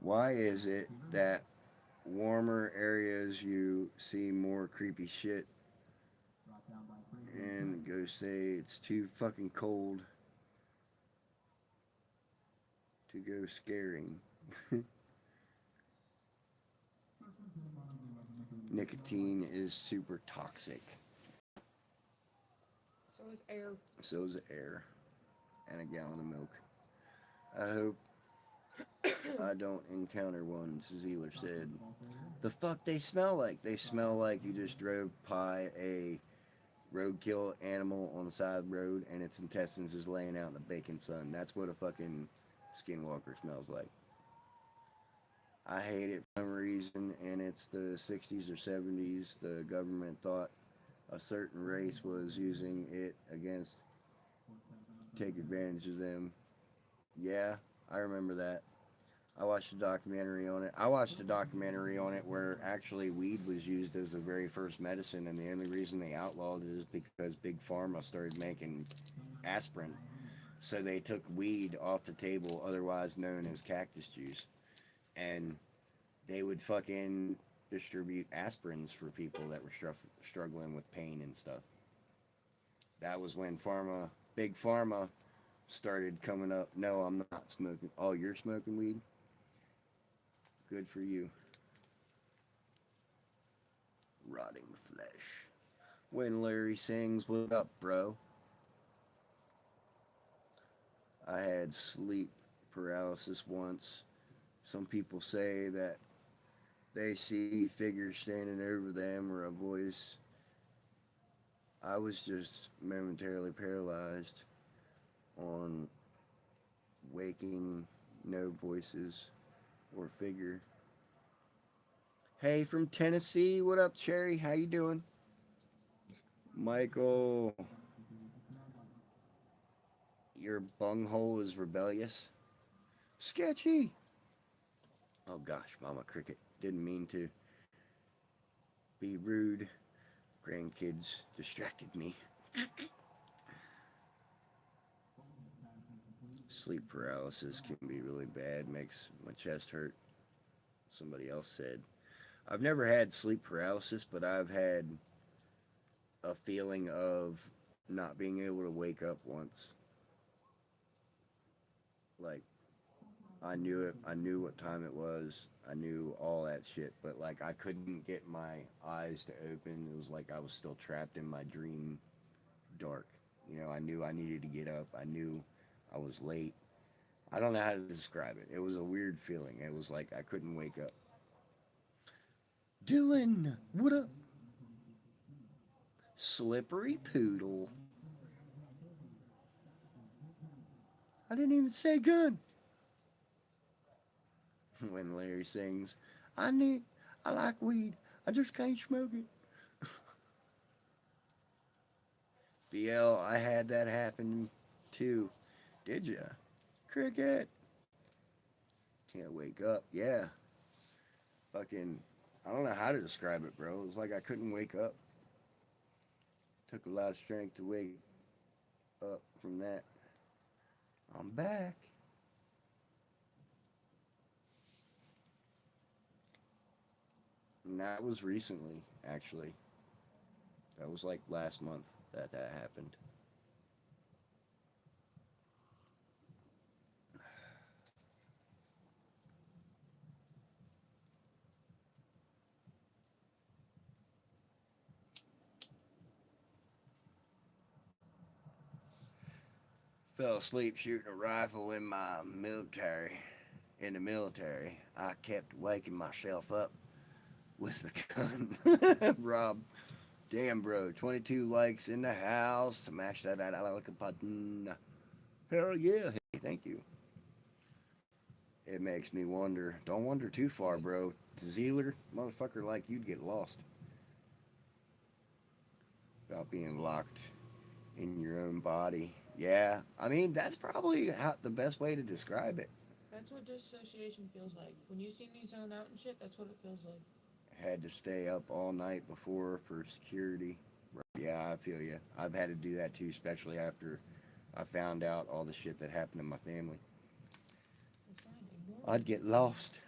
Why is it that warmer areas you see more creepy shit and go say it's too fucking cold to go scaring? Nicotine is super toxic. So is air. So is air and a gallon of milk. I hope I don't encounter one, Zeeler said. The fuck they smell like? They smell like you just drove by a roadkill animal on the side of the road and its intestines is laying out in the baking sun. That's what a fucking skinwalker smells like. I hate it for some reason, and it's the 60s or 70s. The government thought a certain race was using it against take advantage of them. Yeah, I remember that. I watched a documentary on it. I watched a documentary on it where actually weed was used as the very first medicine, and the only reason they outlawed it is because Big Pharma started making aspirin. So they took weed off the table, otherwise known as cactus juice, and they would fucking distribute aspirins for people that were struggling with pain and stuff. That was when Big Pharma, started coming up. No, I'm not smoking. Oh, you're smoking weed? Good for you. Rotting flesh. When Larry sings, what up, bro? I had sleep paralysis once. Some people say that they see figures standing over them or a voice I was just momentarily paralyzed on waking no voices or figure. Hey, from Tennessee, what up, Cherry? How you doing? Michael, your bunghole is rebellious. Sketchy. Oh gosh, Mama Cricket. Didn't mean to be rude. Grandkids distracted me. Sleep paralysis can be really bad, makes my chest hurt. Somebody else said. I've never had sleep paralysis, but I've had a feeling of not being able to wake up once. Like, I knew it. I knew what time it was. I knew all that shit, but like I couldn't get my eyes to open. It was like I was still trapped in my dream dark. You know, I knew I needed to get up. I knew I was late. I don't know how to describe it. It was a weird feeling. It was like I couldn't wake up. Dylan, what up? Slippery poodle. I didn't even say good. When Larry sings, I need, I like weed. I just can't smoke it. BL, I had that happen too. Did ya? Cricket. Can't wake up. Yeah. Fucking, I don't know how to describe it, bro. It was like I couldn't wake up. Took a lot of strength to wake up from that. I'm back. And that was recently, actually. That was like last month that happened. Fell asleep shooting a rifle in my military. In the military, I kept waking myself up with the gun. Rob, damn, bro. 22 likes in the house. Smash that out like a button. Hell yeah. Hey, thank you. It makes me wonder. Don't wander too far, bro. Zealer, motherfucker like you'd get lost about being locked in your own body. Yeah, I mean, that's probably the best way to describe it. That's what dissociation feels like. When you see me zone out and shit, that's what it feels like. Had to stay up all night before for security. Yeah, I feel you. I've had to do that too, especially after I found out all the shit that happened in my family. It's fine, ignore I'd it. get lost.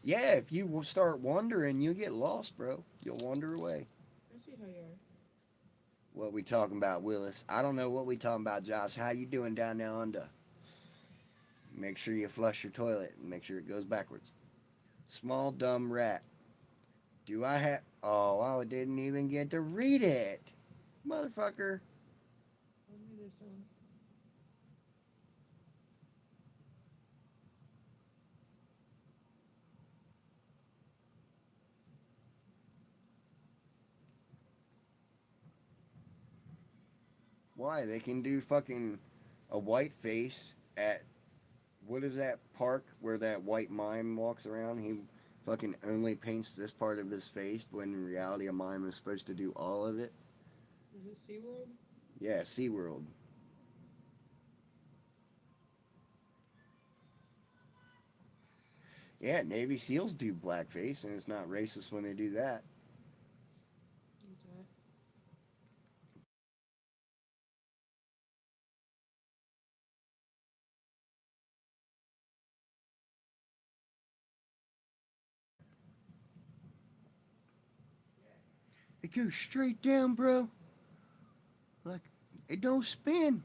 Yeah, if you start wandering, you'll get lost, bro. You'll wander away. I see how you are. What we talking about, Willis? I don't know what we talking about, Josh. How you doing down there under? Make sure you flush your toilet and make sure it goes backwards. Small dumb rat. Do I have? Oh, I didn't even get to read it, motherfucker. Let me this one. Why? They can do fucking a white face at what is that park where that white mime walks around? He fucking only paints this part of his face when in reality a mime is supposed to do all of it. Is it SeaWorld? Yeah, SeaWorld. Yeah, Navy SEALs do blackface, and it's not racist when they do that. What's that? It goes straight down, bro. Like, it don't spin.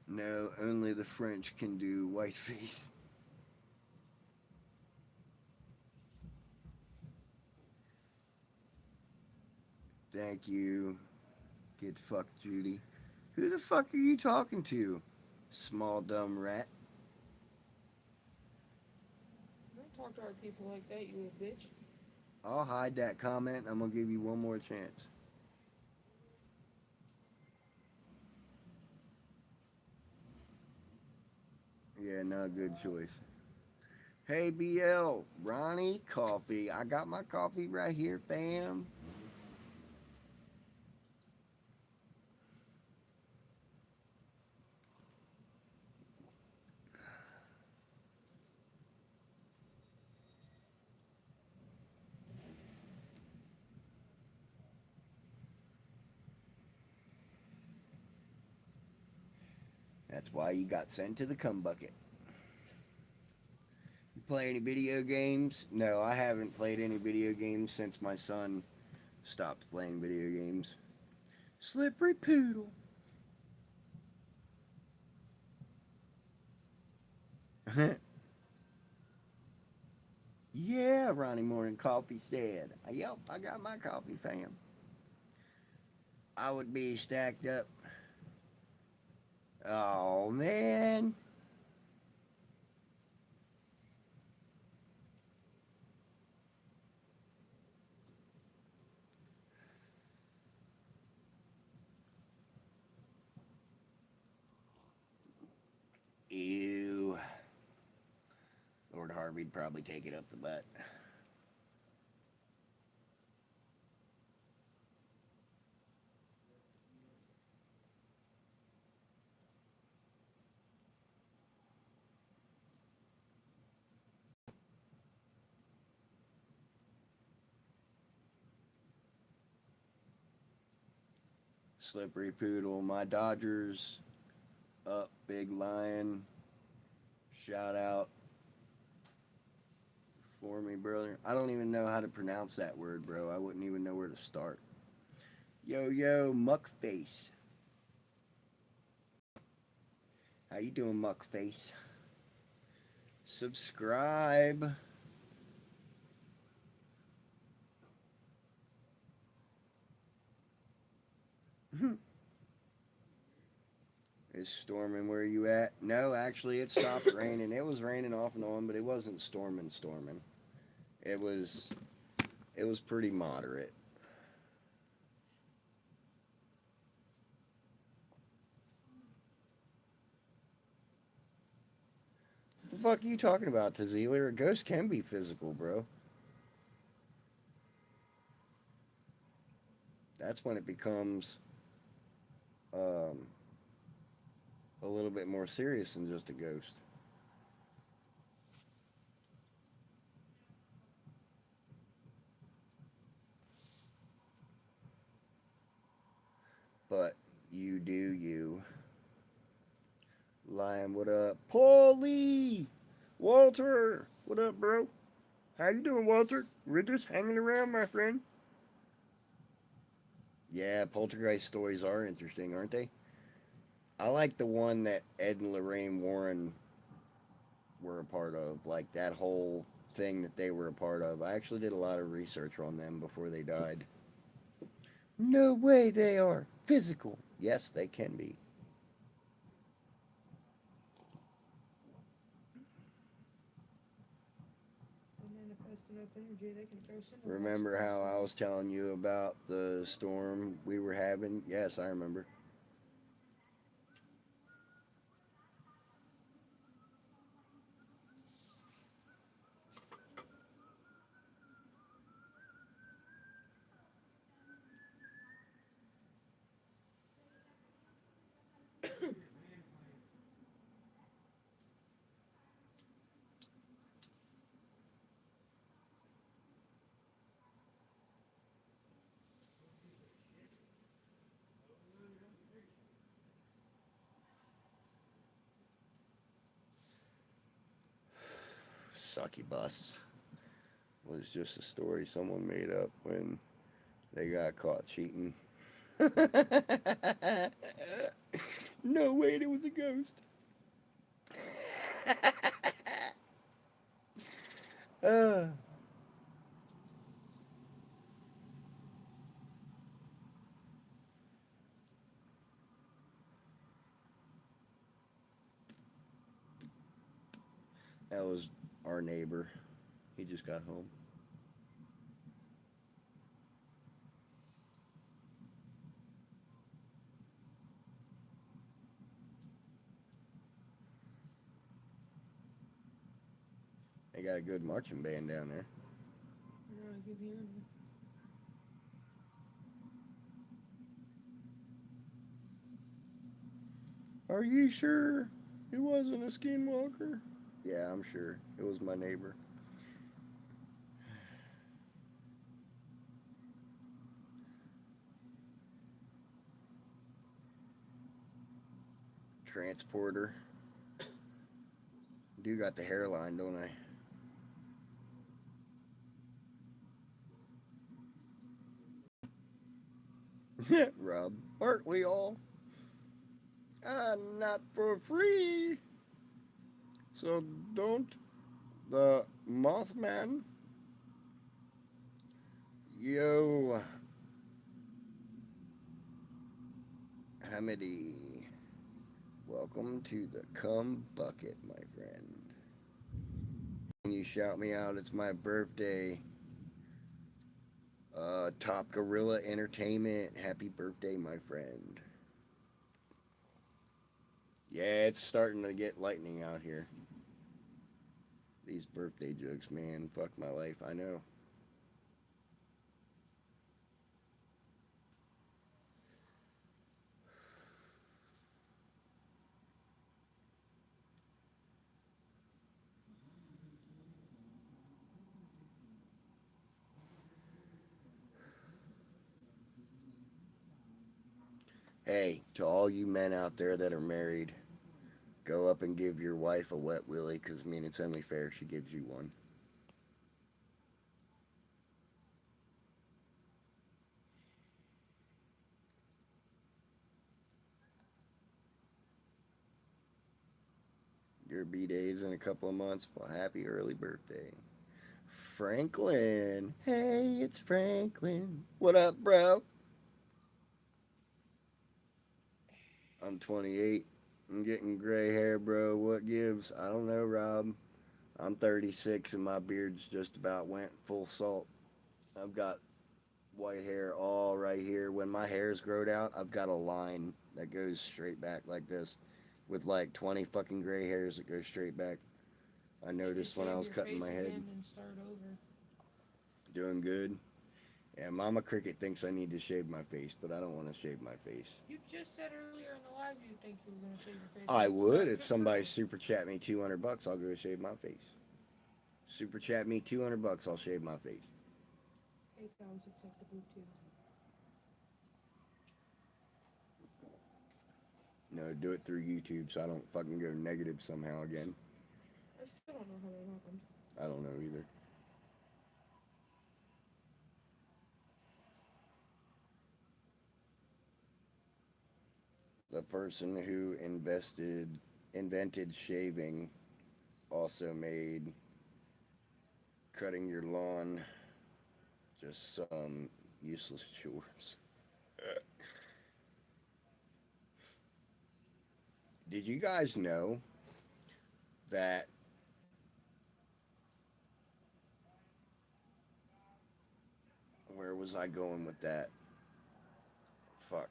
No, only the French can do whiteface. Thank you. Get fucked, Judy. Who the fuck are you talking to? Small dumb rat. Don't talk to our people like that, you little bitch. I'll hide that comment. I'm gonna give you one more chance. Yeah, not a good choice. Hey, BL, Ronnie, coffee. I got my coffee right here, fam. That's why you got sent to the cum bucket. You play any video games? No, I haven't played any video games since my son stopped playing video games. Slippery poodle. Yeah, Ronnie Morning Coffee said. Yep, I got my coffee, fam. I would be stacked up. Oh, man. Ew. Lord Harvey'd probably take it up the butt. Slippery poodle. My Dodgers up, big lion. Shout out for me, brother. I don't even know how to pronounce that word, bro. I wouldn't even know where to start. Yo, yo, Muckface. How you doing, Muckface? Subscribe. It's storming where you at? No, actually, it stopped raining. It was raining off and on, but it wasn't storming. It was pretty moderate. What the fuck are you talking about, Tazeeler? A ghost can be physical, bro. That's when it becomes um, a little bit more serious than just a ghost. But you do you. Lion, what up? Paulie! Walter! What up, bro? How you doing, Walter? We're just hanging around, my friend. Yeah, poltergeist stories are interesting, aren't they? I like the one that Ed and Lorraine Warren were a part of, like that whole thing that they were a part of. I actually did a lot of research on them before they died. No way they are physical. Yes, they can be. Manifest enough energy, they can throw cinder blocks Remember across how the I was telling you about the storm we were having? Yes, I remember. Succubus was just a story someone made up when they got caught cheating. No way, it was a ghost. uh, that was our neighbor. He just got home. got a good marching band down there. Yeah, I keep hearing them. Are you sure it wasn't a skinwalker? Yeah, I'm sure. It was my neighbor. Transporter. Do got the hairline, don't I? Rob, aren't we all? Not for free. So don't the Mothman. Yo, Hamidi. Welcome to the cum bucket, my friend. Can you shout me out? It's my birthday. Top Gorilla Entertainment. Happy birthday, my friend. Yeah, it's starting to get lightning out here. These birthday jokes, man. Fuck my life. I know. Hey, to all you men out there that are married, go up and give your wife a wet willy, because, I mean, it's only fair she gives you one. Your B-day's in a couple of months. Well, happy early birthday. Franklin. Hey, it's Franklin. What up, bro? I'm 28. I'm getting gray hair, bro. What gives? I don't know, Rob. I'm 36 and my beard's just about went full salt. I've got white hair all right here. When my hair's growed out, I've got a line that goes straight back like this with like 20 fucking gray hairs that go straight back. I noticed when I was cutting my head. And start over. Doing good. Yeah, Mama Cricket thinks I need to shave my face, but I don't want to shave my face. You just said earlier in the live you think you were going to shave your face. I would if somebody super chat me $200. I'll go shave my face. Super chat me $200. I'll shave my face. $8 acceptable too. No, do it through YouTube so I don't fucking go negative somehow again. I still don't know how that happened. I don't know either. The person who invented shaving also made cutting your lawn just some useless chores. Did you guys know that where was I going with that? Fuck.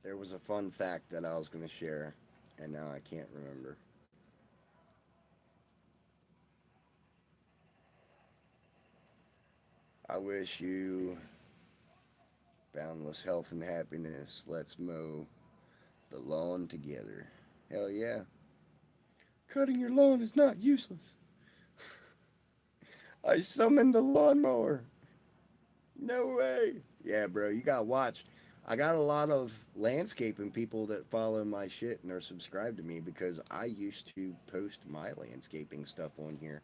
There was a fun fact that I was going to share, and now I can't remember. I wish you boundless health and happiness. Let's mow the lawn together. Hell yeah. Cutting your lawn is not useless. I summoned the lawnmower. No way. Yeah, bro, you gotta watch. I got a lot of landscaping people that follow my shit and are subscribed to me because I used to post my landscaping stuff on here.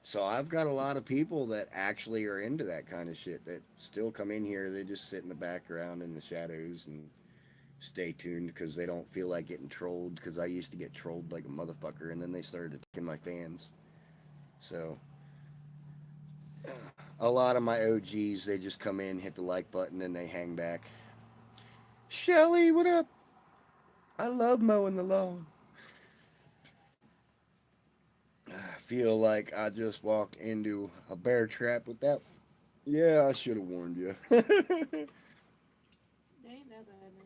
So I've got a lot of people that actually are into that kind of shit that still come in here. They just sit in the background in the shadows and stay tuned because they don't feel like getting trolled, because I used to get trolled like a motherfucker, and then they started attacking my fans. So a lot of my OGs, they just come in, hit the like button, and they hang back. Shelly, what up? I love mowing the lawn. I feel like I just walked into a bear trap with that. Yeah, I should have warned you. They ain't that bad now.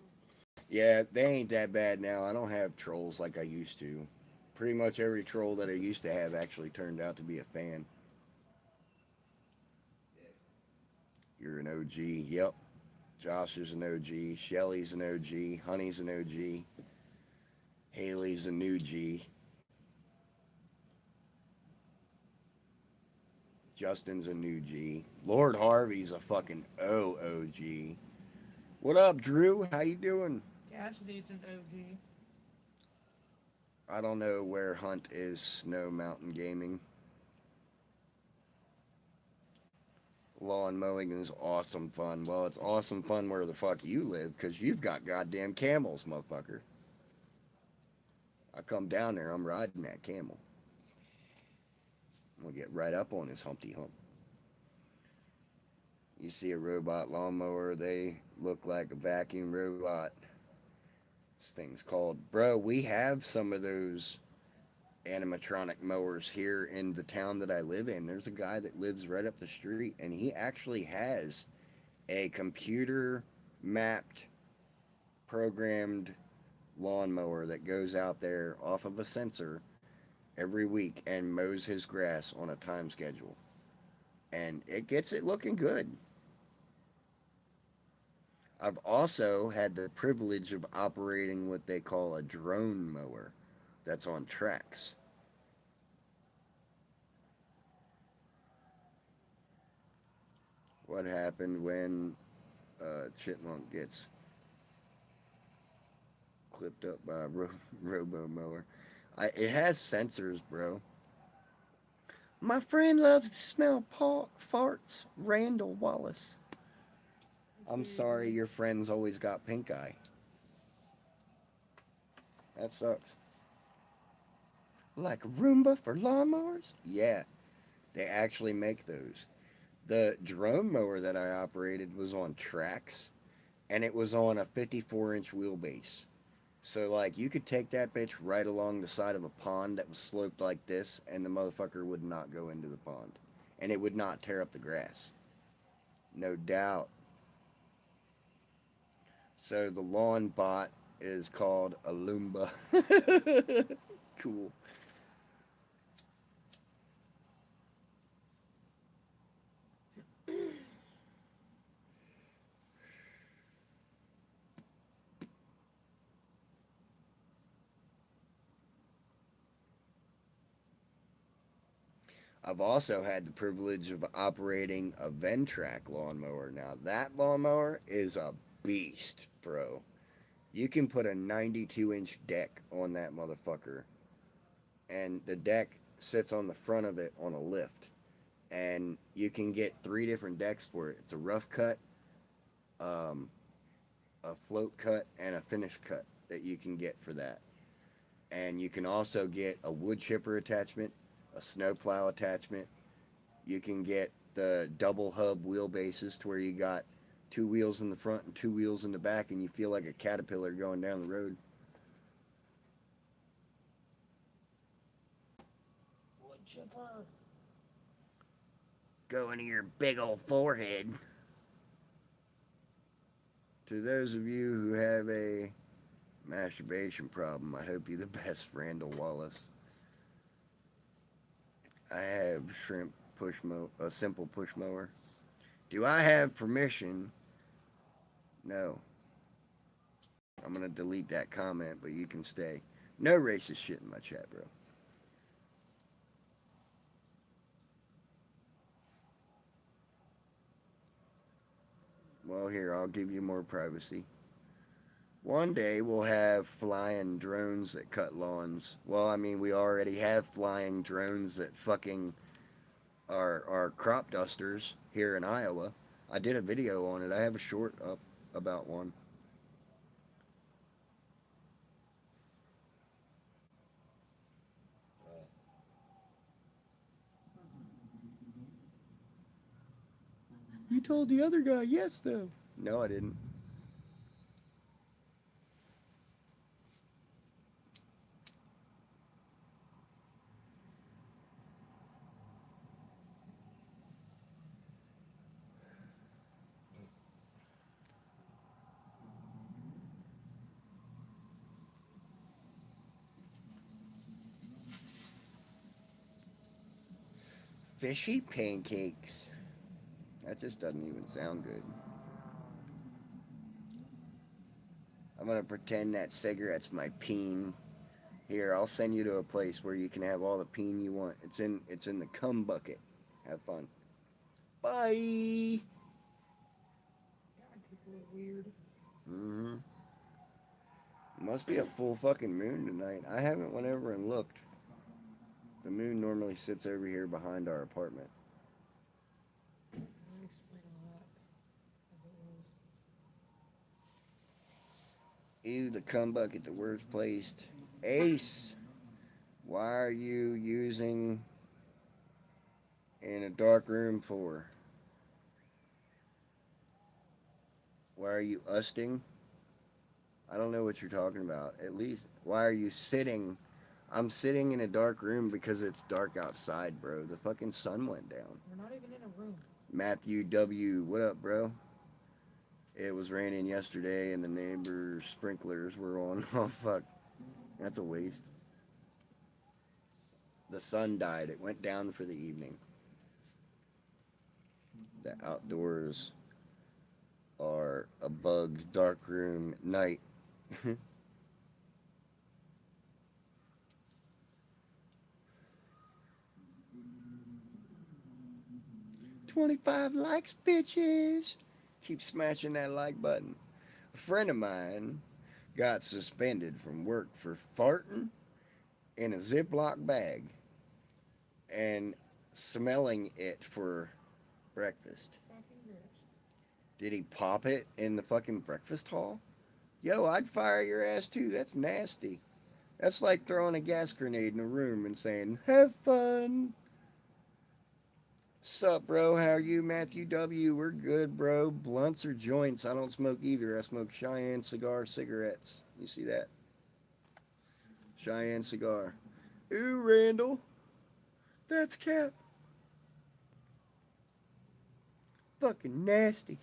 Yeah, they ain't that bad now. I don't have trolls like I used to. Pretty much every troll that I used to have actually turned out to be a fan. You're an OG. Yep. Josh is an OG. Shelly's an OG. Honey's an OG. Haley's a new G. Justin's a new G. Lord Harvey's a fucking OOG. What up, Drew? How you doing? Cassidy's an OG. I don't know where Hunt is. Snow Mountain Gaming. Lawn mowing is awesome fun. Well, it's awesome fun where the fuck you live, because you've got goddamn camels, motherfucker. I come down there, I'm riding that camel. I'm gonna get right up on his Humpty Hump. You see a robot lawnmower, they look like a vacuum robot. This thing's called, bro, we have some of those animatronic mowers here in the town that I live in. There's a guy that lives right up the street, and he actually has a computer mapped, programmed lawnmower that goes out there off of a sensor every week and mows his grass on a time schedule. And it gets it looking good. I've also had the privilege of operating what they call a drone mower that's on tracks. What happened when chipmunk gets clipped up by a robo mower? It has sensors, bro. My friend loves to smell farts. Randall Wallace. I'm sorry your friend's always got pink eye. That sucks. Like a Roomba for lawnmowers? Yeah, they actually make those. The drone mower that I operated was on tracks, and it was on a 54-inch wheelbase. So, like, you could take that bitch right along the side of a pond that was sloped like this, and the motherfucker would not go into the pond. And it would not tear up the grass. No doubt. So, the lawn bot is called a Loomba. Cool. I've also had the privilege of operating a Ventrac lawnmower. Now, that lawnmower is a beast, bro. You can put a 92-inch deck on that motherfucker, and the deck sits on the front of it on a lift. And you can get 3 different decks for it. It's a rough cut, um, a float cut, and a finish cut that you can get for that. And you can also get a wood chipper attachment, a snowplow attachment. You can get the double hub wheelbases to where you got 2 wheels in the front and 2 wheels in the back, and you feel like a caterpillar going down the road. Wood chipper. Go into your big old forehead. To those of you who have a masturbation problem, I hope you're the best, Randall Wallace. I have shrimp a simple push mower. Do I have permission? No. I'm gonna delete that comment, but you can stay. No racist shit in my chat, bro. Well, here, I'll give you more privacy. One day we'll have flying drones that cut lawns. Well, I mean, we already have flying drones that fucking are crop dusters here in Iowa. I did a video on it. I have a short up about one. You told the other guy yes, though. No, I didn't. Fishy pancakes. That just doesn't even sound good. I'm gonna pretend that cigarette's my peen. Here, I'll send you to a place where you can have all the peen you want. It's in the cum bucket. Have fun. Bye. God, people are weird. Mm-hmm. Must be a full fucking moon tonight. I haven't went over and looked. The moon normally sits over here behind our apartment. That would explain a lot. If it was. Ew, the cum bucket, the worst placed. Ace, why are you using in a dark room for? Why are you usting? I don't know what you're talking about. At least, why are you sitting? I'm sitting in a dark room because it's dark outside, bro. The fucking sun went down. We're not even in a room. Matthew W., what up, bro? It was raining yesterday and the neighbor's sprinklers were on. Oh, fuck. That's a waste. The sun died. It went down for the evening. The outdoors are a bug's dark room at night. 25 likes, bitches. Keep smashing that like button. A friend of mine got suspended from work for farting in a Ziploc bag and smelling it for breakfast. Fucking gross. Did he pop it in the fucking breakfast hall? Yo, I'd fire your ass too. That's nasty. That's like throwing a gas grenade in a room and saying, have fun. Sup, bro? How are you, Matthew W? We're good, bro. Blunts or joints? I don't smoke either. I smoke Cheyenne cigar cigarettes. You see that? Cheyenne cigar. Ooh, Randall. That's Cap. Fucking nasty.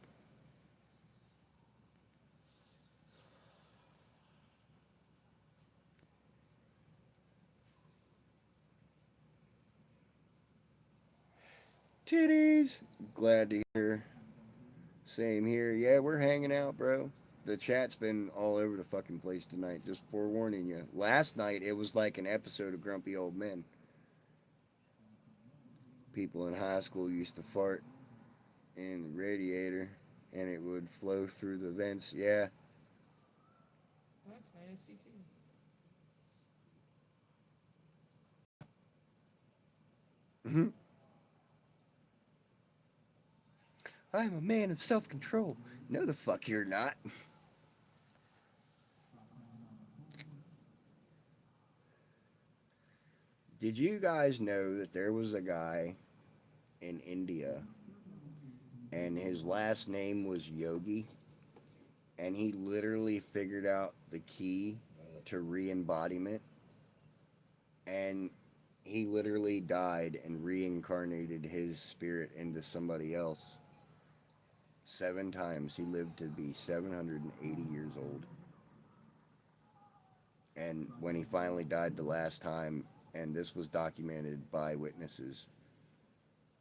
Titties. Glad to hear. Same here. Yeah, we're hanging out, bro. The chat's been all over the fucking place tonight. Just forewarning you. Last night, it was like an episode of Grumpy Old Men. People in high school used to fart in the radiator, and it would flow through the vents. Yeah. That's nasty too. Mm-hmm. I'm a man of self-control. No, the fuck you're not. Did you guys know that there was a guy in India and his last name was Yogi? And he literally figured out the key to re-embodiment. And he literally died and reincarnated his spirit into somebody else 7 times. He lived to be 780 years old. And when he finally died the last time, and this was documented by witnesses,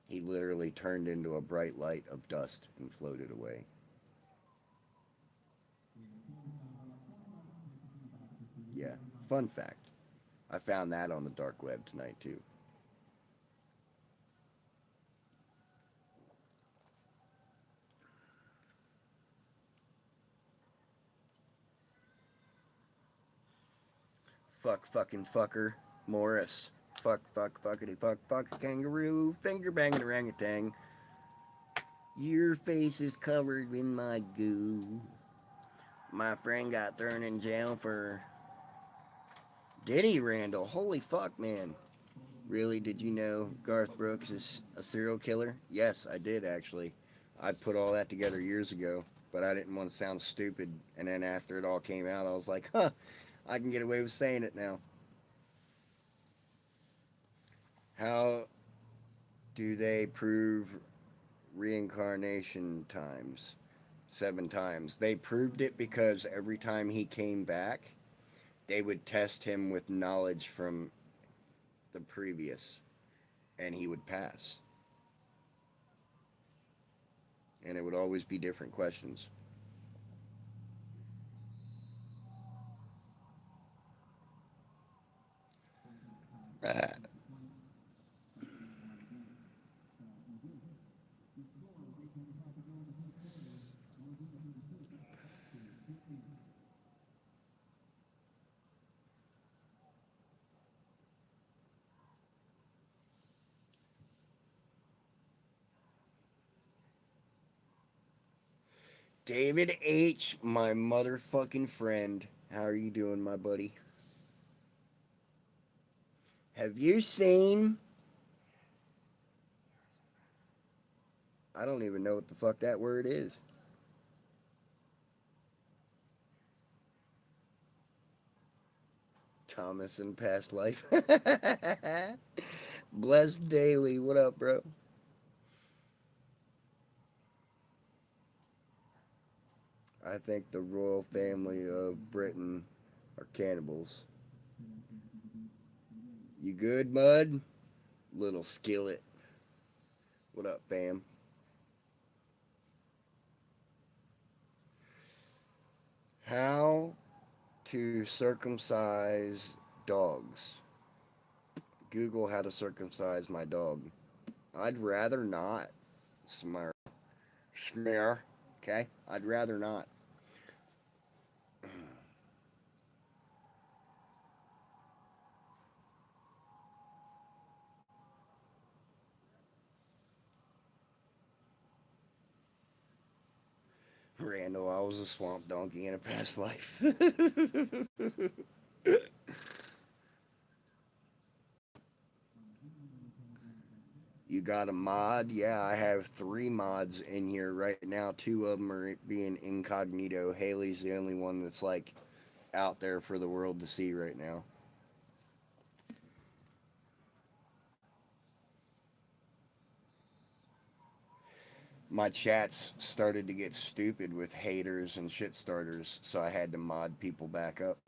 he literally turned into a bright light of dust and floated away. Yeah, fun fact. I found that on the dark web tonight too. Fuck fucking fucker Morris. Fuck fuck fuckity fuck fuck kangaroo finger banging orangutan. Your face is covered in my goo. My friend got thrown in jail for. Did he, Randall? Holy fuck, man. Really? Did you know Garth Brooks is a serial killer? Yes, I did actually. I put all that together years ago, but I didn't want to sound stupid. And then after it all came out, I was like, huh, I can get away with saying it now. How do they prove reincarnation times? 7 times. They proved it because every time he came back, they would test him with knowledge from the previous, and he would pass. and it would always be different questions. Ah. David H., my motherfucking friend. How are you doing, my buddy? Have you seen? I don't even know what the fuck that word is. Thomas in past life. Blessed Daily. What up, bro? I think the royal family of Britain are cannibals. You good, Mud? Little skillet. What up, fam? How to circumcise dogs. Google how to circumcise my dog. I'd rather not. Smear. Smear. Okay? I'd rather not. Randall, I was a swamp donkey in a past life. You got a mod? Yeah, I have 3 mods in here right now. 2 of them are being incognito. Haley's the only one that's like out there for the world to see right now. My chats started to get stupid with haters and shit starters, so I had to mod people back up.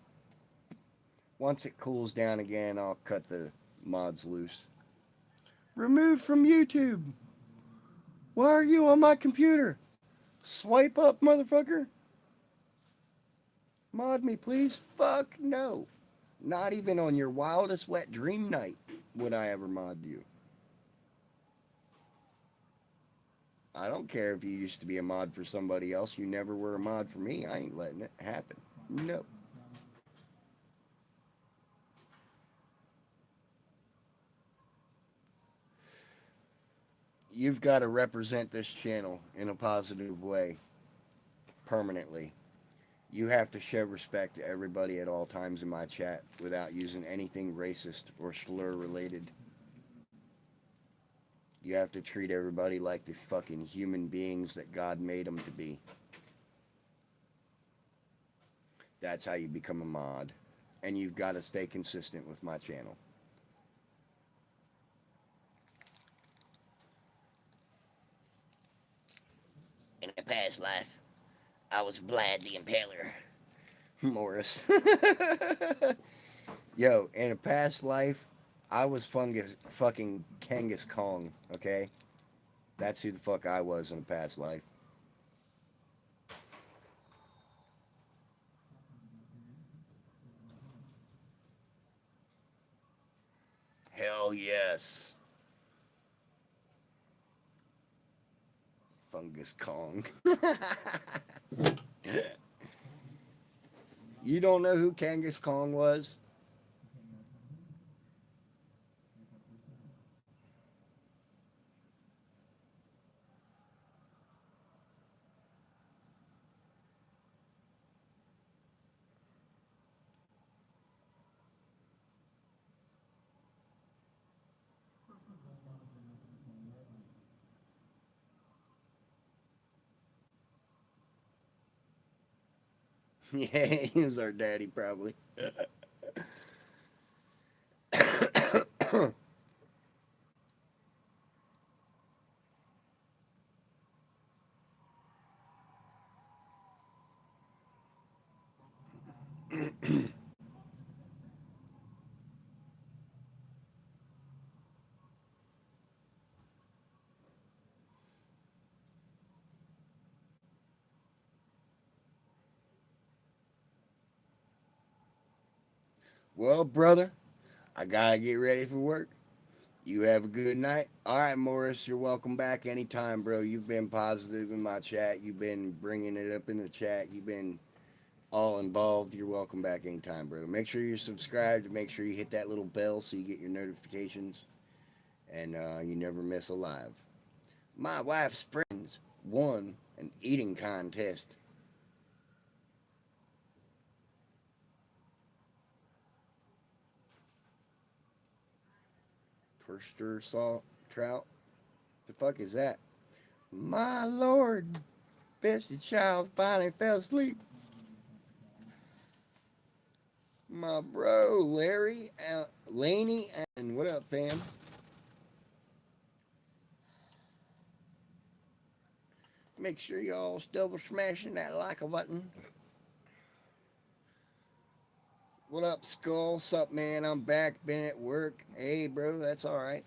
Once it cools down again, I'll cut the mods loose. Removed from YouTube. Why are you on my computer? Swipe up, motherfucker. Mod me, please. Fuck no. Not even on your wildest wet dream night would I ever mod you. I don't care if you used to be a mod for somebody else. You never were a mod for me. I ain't letting it happen. No. You've got to represent this channel in a positive way permanently. You have to show respect to everybody at all times in my chat without using anything racist or slur related. You have to treat everybody like the fucking human beings that God made them to be. That's how you become a mod. And you've got to stay consistent with my channel. In a past life, I was Vlad the Impaler. Morris. Yo, in a past life, I was fucking Kangas Kong, okay? That's who the fuck I was in a past life. Hell yes. Fungus Kong. You don't know who Kangas Kong was? Yeah, he was our daddy, probably. Well, brother, I gotta get ready for work. You have a good night. All right, Morris, you're welcome back anytime, bro. You've been positive in my chat. You've been bringing it up in the chat. You've been all involved. You're welcome back anytime, bro. Make sure you're subscribed. Make sure you hit that little bell so you get your notifications and you never miss a live. My wife's friends won an eating contest. Perster salt trout. The fuck is that? My lord, bestie child finally fell asleep. My bro, Larry, Laney, and what up, fam? Make sure y'all double smashing that like a button. What up, Skull? Sup, man? I'm back. Been at work. Hey, bro, that's all right.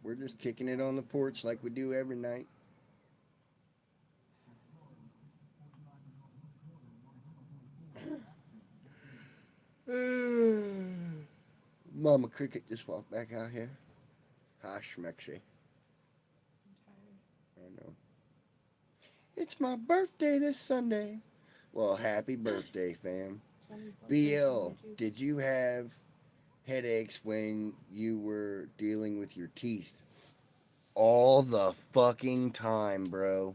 We're just kicking it on the porch like we do every night. Mama Cricket just walked back out here. Hi, Schmexy. I know. It's my birthday this Sunday. Well, happy birthday, fam. BL, did you have headaches when you were dealing with your teeth? All the fucking time, bro.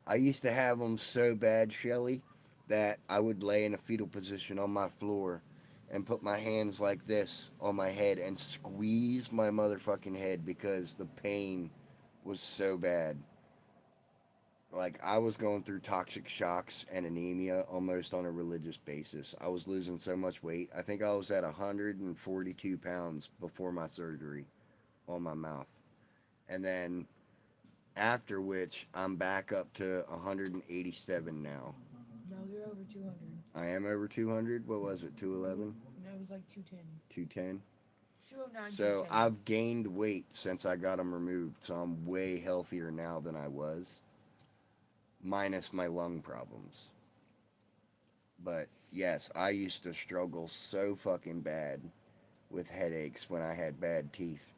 I used to have them so bad, Shelly, that I would lay in a fetal position on my floor and put my hands like this on my head and squeeze my motherfucking head because the pain was so bad. Like, I was going through toxic shocks and anemia almost on a religious basis. I was losing so much weight. I think I was at 142 pounds before my surgery on my mouth. And then after which, I'm back up to 187 now. No, you're over 200. I am over 200. What was it, 211? No, it was like 210. 210? 209, So 210. I've gained weight since I got them removed. So I'm way healthier now than I was, minus my lung problems. But yes, I used to struggle so fucking bad with headaches when I had bad teeth.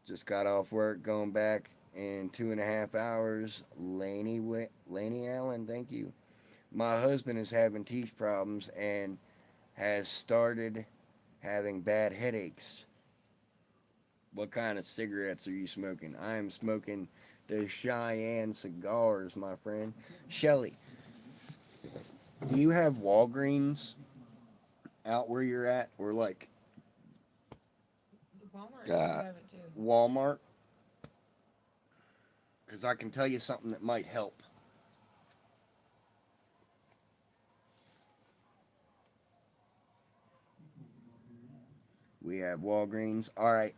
Just got off work, going back in 2.5 hours. Laney Allen, thank you. My husband is having teeth problems and has started having bad headaches. What kind of cigarettes are you smoking? I am smoking the Cheyenne cigars, my friend. Shelly, do you have Walgreens out where you're at? Or like Walmart used to have it too. Walmart? Because I can tell you something that might help. We have Walgreens. All right,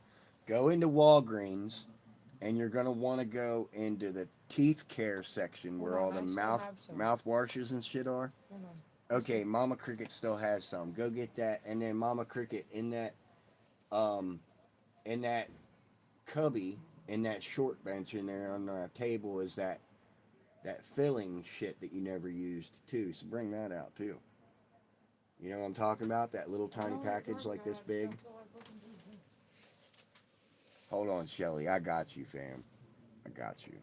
go into Walgreens, and you're gonna want to go into the teeth care section where all the mouthwashes and shit are. Hold on. Okay, Mama Cricket still has some. Go get that, and then Mama Cricket in that cubby, in that short bench in there on the table is that filling shit that you never used too. So bring that out too. You know what I'm talking about? That little tiny package like this big. Hold on, Shelly. I got you, fam. I got you.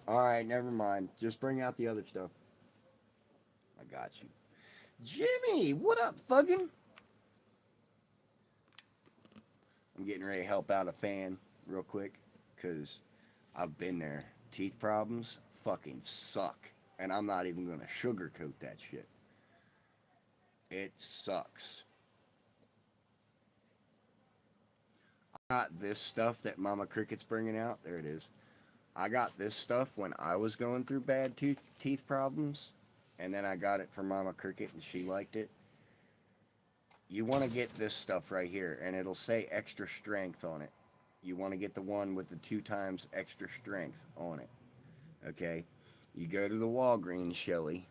All right, never mind. Just bring out the other stuff. I got you. Jimmy, what up, fucking? I'm getting ready to help out a fan real quick because I've been there. Teeth problems fucking suck. And I'm not even going to sugarcoat that shit. It sucks. I got this stuff that Mama Cricket's bringing out. There it is. I got this stuff when I was going through bad teeth problems. And then I got it from Mama Cricket and she liked it. You want to get this stuff right here. And it'll say extra strength on it. You want to get the one with the 2 times extra strength on it. Okay? You go to the Walgreens, Shelly,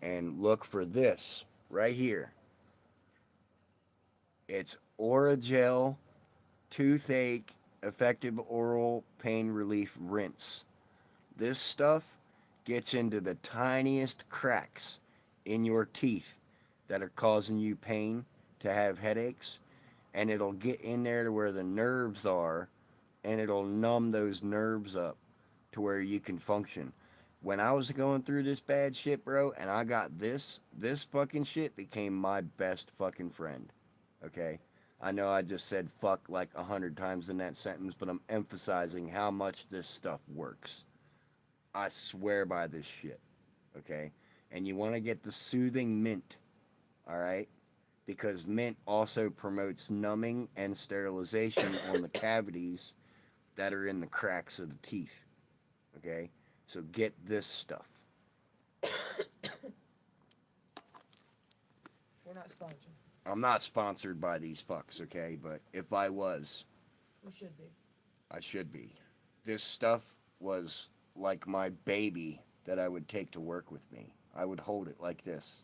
and look for this right here. It's Orajel Toothache Effective Oral Pain Relief Rinse. This stuff gets into the tiniest cracks in your teeth that are causing you pain to have headaches, and it'll get in there to where the nerves are, and it'll numb those nerves up to where you can function. When I was going through this bad shit, bro, and I got this fucking shit became my best fucking friend. Okay? I know I just said fuck like 100 times in that sentence, but I'm emphasizing how much this stuff works. I swear by this shit. Okay? And you want to get the soothing mint. All right? Because mint also promotes numbing and sterilization on the cavities that are in the cracks of the teeth. Okay? So get this stuff. We're not sponsored. I'm not sponsored by these fucks, okay? But if I was, We should be. I should be. This stuff was like my baby that I would take to work with me. I would hold it like this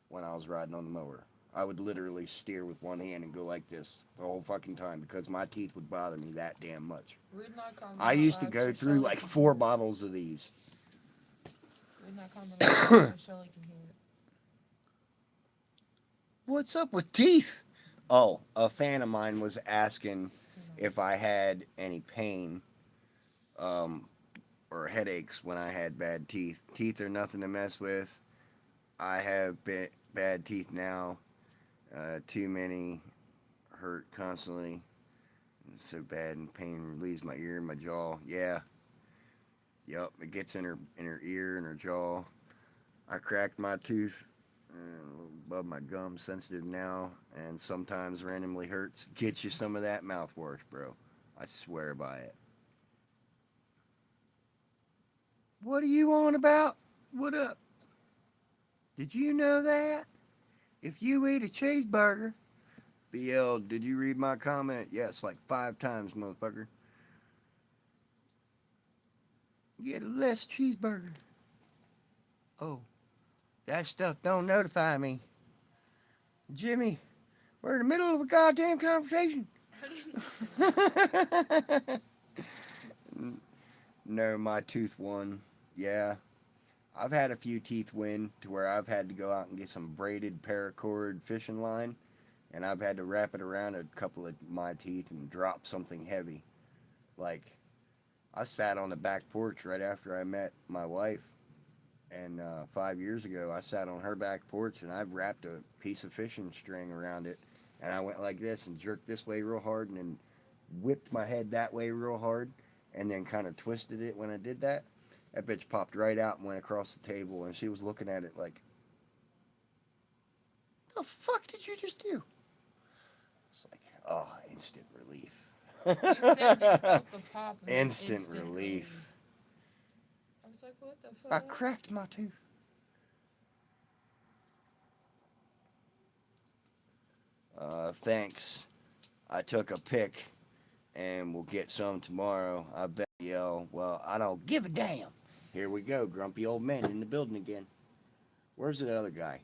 when I was riding on the mower. I would literally steer with one hand and go like this the whole fucking time because my teeth would bother me that damn much. Read my comment I out used to loud go so through Shelley like can 4 hear it. bottles of these. Read my comment out loud so Shelley can hear it. What's up with teeth? Oh, a fan of mine was asking if I had any pain or headaches when I had bad teeth. Teeth are nothing to mess with. I have bad teeth now. Too many, hurt constantly. So bad and pain leaves my ear and my jaw. Yeah. Yup, it gets in her ear and her jaw. I cracked my tooth above my gum, sensitive now, and sometimes randomly hurts. Get you some of that mouthwash, bro. I swear by it. What are you on about? What up? Did you know that? If you eat a cheeseburger, BL, did you read my comment? Yes, like 5 times, motherfucker. Get a less cheeseburger. Oh, that stuff don't notify me. Jimmy, we're in the middle of a goddamn conversation. No, my tooth won. Yeah. I've had a few teeth win to where I've had to go out and get some braided paracord fishing line, and I've had to wrap it around a couple of my teeth and drop something heavy. Like, I sat on the back porch right after I met my wife, and 5 years ago I sat on her back porch and I wrapped a piece of fishing string around it, and I went like this and jerked this way real hard and then whipped my head that way real hard and then kind of twisted it when I did that. That bitch popped right out and went across the table, and she was looking at it like, the fuck did you just do? It's like, oh, instant relief. You said you felt the pop. And Instant relief. I was like, what the I fuck? cracked my tooth. Thanks. I took a pic, and we'll get some tomorrow. I bet you. Well, I don't give a damn. Here we go, grumpy old man in the building again. Where's the other guy?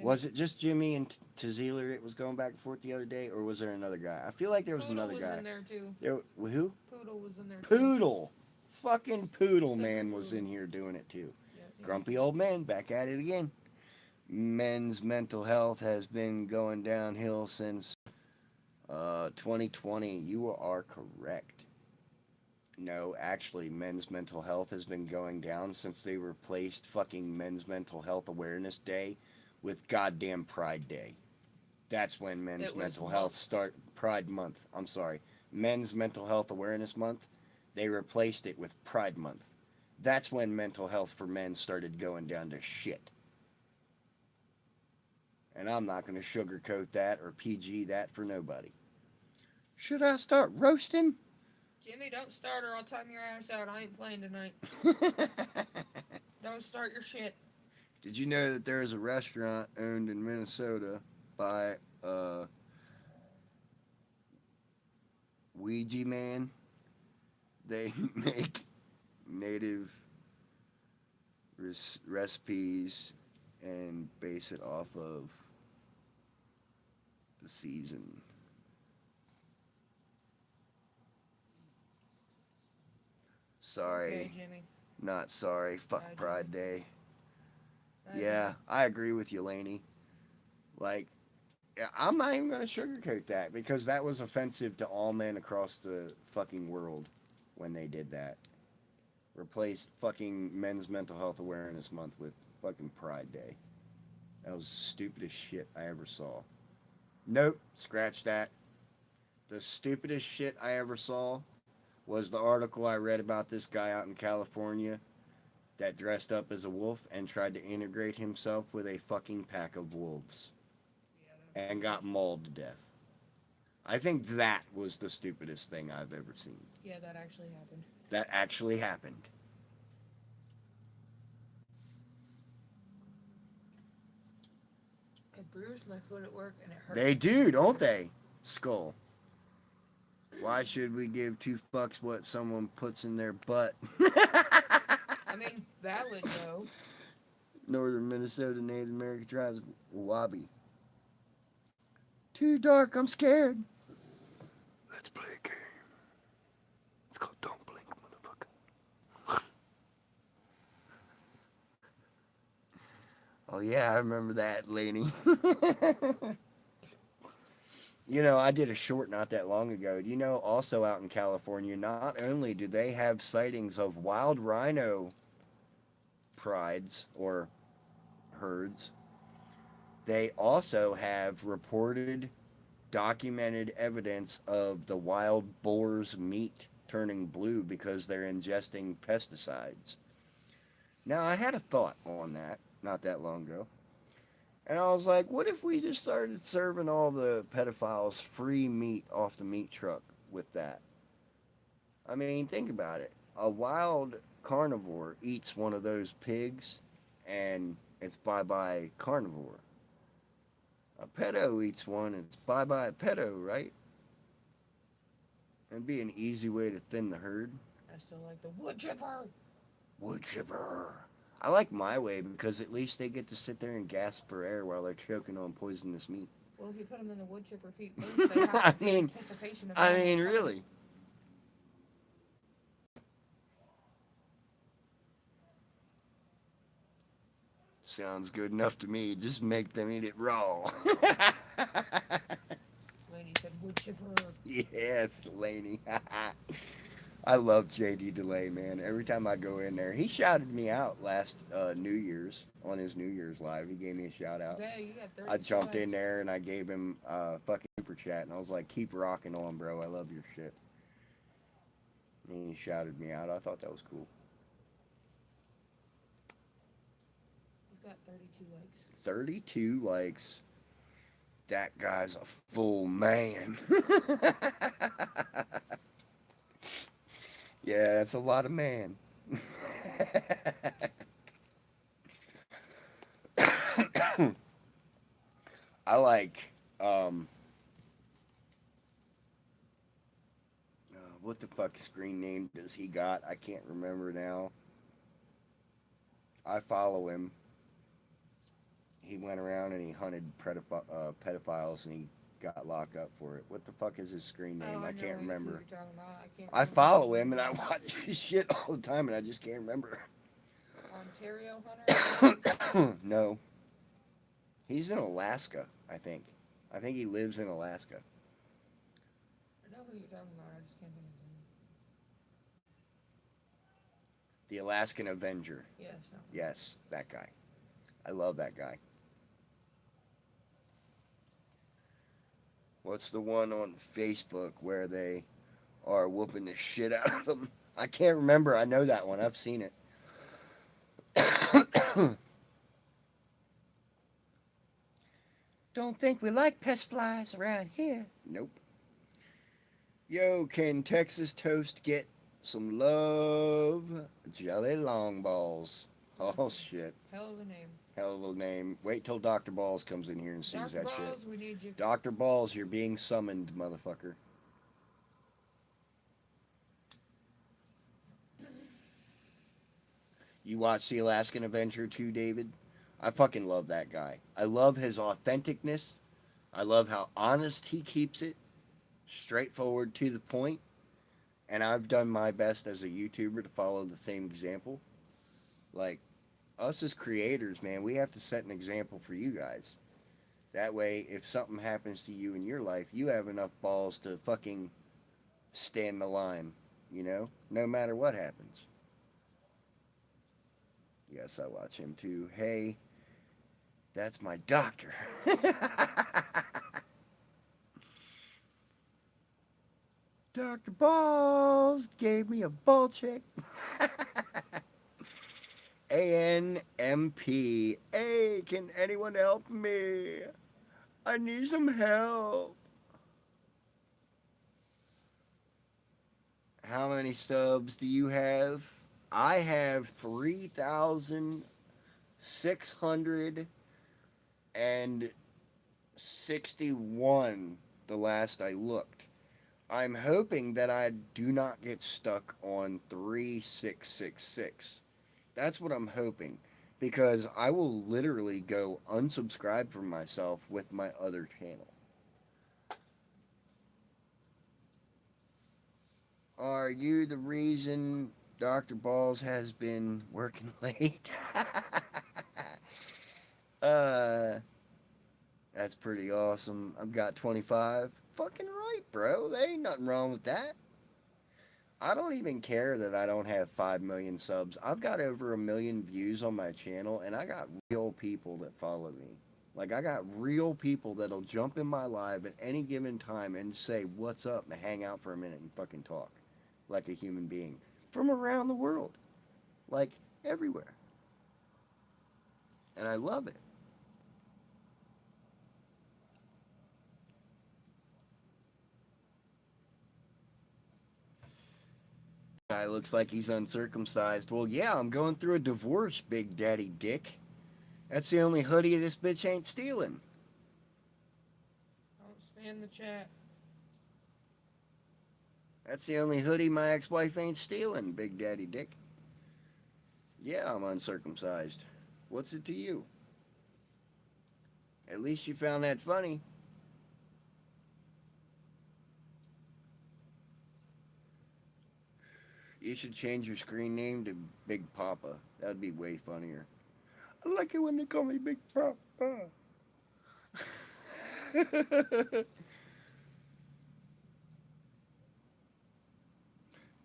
Was it just Jimmy and Tazeeler that was going back and forth the other day, or was there another guy? I feel like there was Poodle another was guy. in there too. Who? Poodle was in there too. Poodle. Fucking Poodle Second man was Poodle. in here doing it too. Yeah, Grumpy old man back at it again. Men's mental health has been going downhill since 2020. You are correct. No, actually, men's mental health has been going down since they replaced fucking Men's Mental Health Awareness Day with goddamn Pride Day. That's when men's mental health Pride Month. I'm sorry. Men's Mental Health Awareness Month. They replaced it with Pride Month. That's when mental health for men started going down to shit. And I'm not going to sugarcoat that or PG that for nobody. Should I start roasting? Jimmy, don't start or I'll time your ass out. I ain't playing tonight. Don't start your shit. Did you know that there is a restaurant owned in Minnesota by Ouija Man? They make native recipes and base it off of the season. Sorry. Okay, Jimmy. Not sorry. Fuck I Pride Day. I Yeah, I agree with you, Laney. Like, yeah, I'm not even going to sugarcoat that because that was offensive to all men across the fucking world when they did that. Replaced fucking Men's Mental Health Awareness Month with fucking Pride Day. That was the stupidest shit I ever saw. Nope, scratch that. The stupidest shit I ever saw was the article I read about this guy out in California that dressed up as a wolf and tried to integrate himself with a fucking pack of wolves and got mauled to death. I think that was the stupidest thing I've ever seen. Yeah, that actually happened. That actually happened. It bruised my foot at work and it hurt. They do, don't they? Skull. Why should we give two fucks what someone puts in their butt? I mean, valid though. Northern Minnesota Native American tribes, Wabi. Too dark, I'm scared. Let's play a game. It's called Don't Blink, motherfucker. Oh yeah, I remember that, Laney. You know, I did a short not that long ago. You know, also out in California, not only do they have sightings of wild rhino prides or herds, they also have reported, documented evidence of the wild boar's meat turning blue because they're ingesting pesticides. Now, I had a thought on that not that long ago. And I was like, what if we just started serving all the pedophiles free meat off the meat truck with that? I mean, think about it. A wild carnivore eats one of those pigs, and it's bye-bye carnivore. A pedo eats one, and it's bye-bye pedo, right? It'd be an easy way to thin the herd. I still like the wood chipper. Wood chipper. I like my way because at least they get to sit there and gasp for air while they're choking on poisonous meat. Well, if you put them in the wood chipper feet first, they have I the mean- anticipation of I having mean, fun. really. Sounds good enough to me. Just make them eat it raw. Lady said wood chipper. Yes, Laney. I love JD DeLay, man. Every time I go in there, he shouted me out last New Year's on his New Year's live. He gave me a shout out. Yeah, you got 30 I jumped in likes. there and I gave him fucking super chat, and I was like, "Keep rocking on, bro. I love your shit." And he shouted me out. I thought that was cool. You've got 32 likes. 32 likes. That guy's a full man. Yeah, that's a lot of man. I like, what the fuck screen name does he got? I can't remember now. I follow him. He went around and he hunted pedophiles and he got locked up for it. What the fuck is his screen name? Oh, I know can't who remember. you're talking about. I can't I remember. follow him and I watch his shit all the time and I just can't remember. Ontario Hunter? No. He's in Alaska, I think. I think he lives in Alaska. I know who you're talking about. I just can't think of his name. The Alaskan Avenger. Yes. No. Yes, that guy. I love that guy. What's the one on Facebook where they are whooping the shit out of them? I can't remember. I know that one. I've seen it. Don't think we like pest flies around here. Nope. Yo, can Texas Toast get some love? Jelly Long Balls. Oh, shit. Hell of a name. Hell of a name. Wait till Dr. Balls comes in here and sees Dr. that Balls, shit. we need you. Dr. Balls, you're being summoned, motherfucker. You watch The Alaskan Avenger too, David? I fucking love that guy. I love his authenticness. I love how honest he keeps it, straightforward to the point, And I've done my best as a YouTuber to follow the same example. Like, us as creators, man, we have to set an example for you guys. That way, if something happens to you in your life, you have enough balls to fucking stand the line, you know? No matter what happens. Yes, I watch him too. Hey, that's my doctor. Dr. Balls gave me a ball check. ANMP. Hey, can anyone help me? I need some help. How many subs do you have? I have 3,661 the last I looked. I'm hoping that I do not get stuck on 3666. That's what I'm hoping. Because I will literally go unsubscribe from myself with my other channel. Are you the reason Dr. Balls has been working late? uh, that's pretty awesome. I've got 25. Fucking right, bro. There ain't nothing wrong with that. I don't even care that I don't have 5 million subs. I've got over 1 million views on my channel, and I got real people that follow me. Like, I got real people that'll jump in my live at any given time and say, what's up, and hang out for a minute and fucking talk like a human being from around the world. Like, everywhere. And I love it. Guy looks like he's uncircumcised. Well, yeah, I'm going through a divorce, Big Daddy Dick. That's the only hoodie this bitch ain't stealing. Don't spam the chat. That's the only hoodie my ex-wife ain't stealing, Big Daddy Dick. Yeah, I'm uncircumcised. What's it to you? At least you found that funny. You should change your screen name to Big Papa. That'd be way funnier. I like it when they call me Big Papa.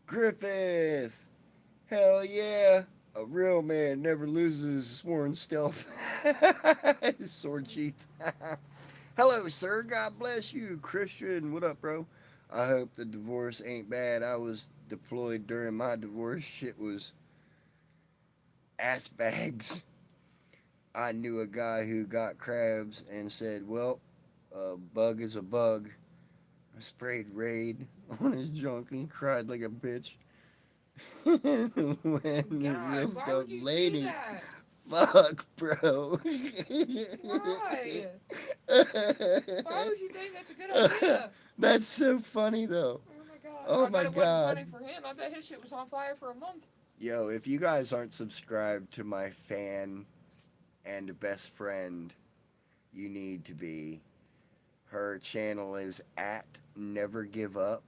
Griffith! Hell yeah! A real man never loses his sworn stealth. His sword sheath. Hello, sir. God bless you. Christian, what up, bro? I hope the divorce ain't bad. I was deployed during my divorce. Shit was ass bags. I knew a guy who got crabs and said, well, a bug is a bug. I sprayed Raid on his junk and he cried like a bitch. When the God, real why stuff, would you do lady. that? Fuck, bro. Why? Why would you think that's a good idea? That's so funny, though. Oh my god. Oh I my bet it God. wasn't funny for him. I bet his shit was on fire for a month. Yo, if you guys aren't subscribed to my fan and best friend, you need to be. Her channel is at Never Give Up,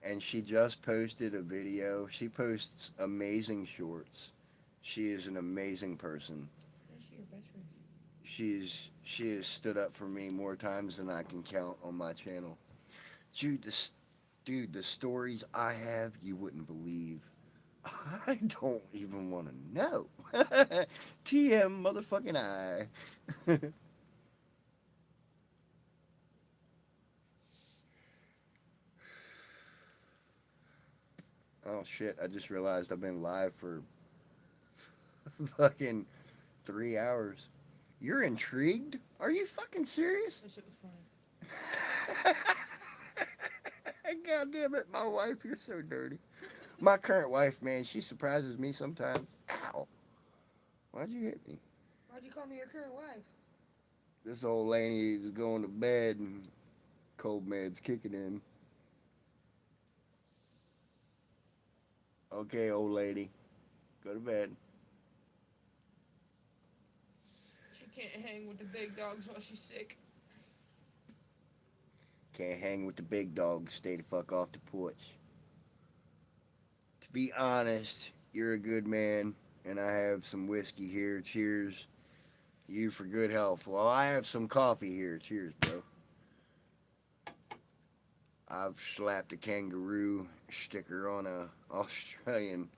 and she just posted a video. She posts amazing shorts. She is an amazing person. Is she your best friend? She has stood up for me more times than I can count on my channel. Dude, the stories I have, you wouldn't believe. I don't even want to know. TM motherfucking I. Oh shit, I just realized I've been live for fucking 3 hours. You're intrigued? Are you fucking serious? That shit was funny. God damn it, my wife, you're so dirty. My current wife, man, she surprises me sometimes. Ow. Why'd you hit me? Why'd you call me your current wife? This old lady is going to bed and cold meds kicking in. Okay, old lady. Go to bed. She can't hang with the big dogs while she's sick. Can't hang with the big dogs. Stay the fuck off the porch. To be honest, you're a good man, and I have some whiskey here. Cheers. You for good health. Well, I have some coffee here. Cheers, bro. I've slapped a kangaroo sticker on a Australian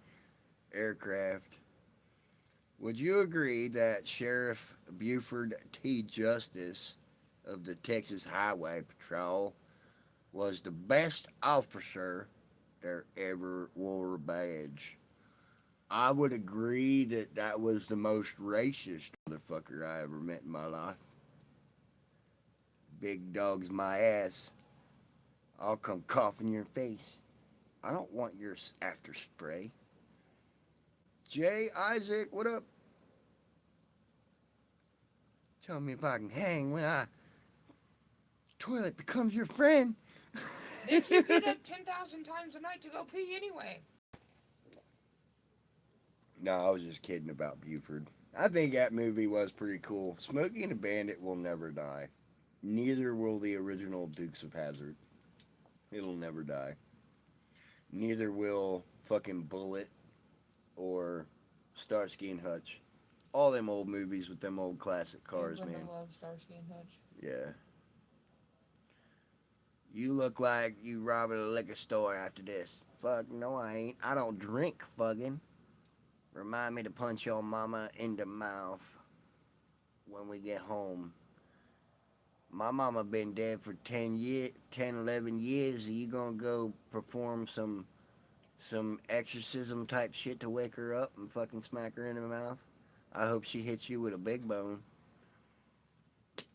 aircraft. Would you agree that Sheriff Buford T. Justice of the Texas Highway Patrol was the best officer there ever wore a badge? I would agree that that was the most racist motherfucker I ever met in my life. Big dog's my ass. I'll come cough in your face. I don't want your after spray. Jay Isaac, what up? Tell me if I can hang when toilet becomes your friend. Did you get up 10,000 times a night to go pee anyway? No, I was just kidding about Buford. I think that movie was pretty cool. Smokey and the Bandit will never die. Neither will the original Dukes of Hazzard. It'll never die. Neither will fucking Bullet or Starsky and Hutch. All them old movies with them old classic cars, man. I love Starsky and Hutch. Yeah. You look like you robbing a liquor store after this. Fuck, no I ain't. I don't drink, fucking. Remind me to punch your mama in the mouth when we get home. My mama been dead for 10, 11 years. Are you gonna go perform some exorcism type shit to wake her up and fucking smack her in the mouth? I hope she hits you with a big bone.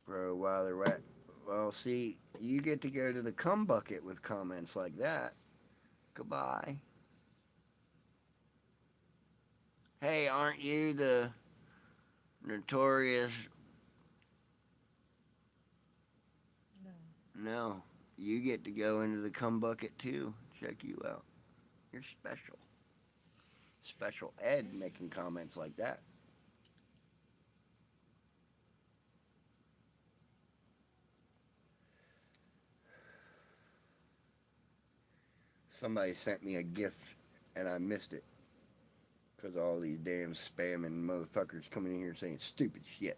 Bro, while they're at... Well, see, you get to go to the cum bucket with comments like that. Goodbye. Hey, aren't you the notorious... No, you get to go into the cum bucket too. Check you out. You're special. Special Ed making comments like that. Somebody sent me a gift and I missed it. Because all these damn spamming motherfuckers coming in here saying stupid shit.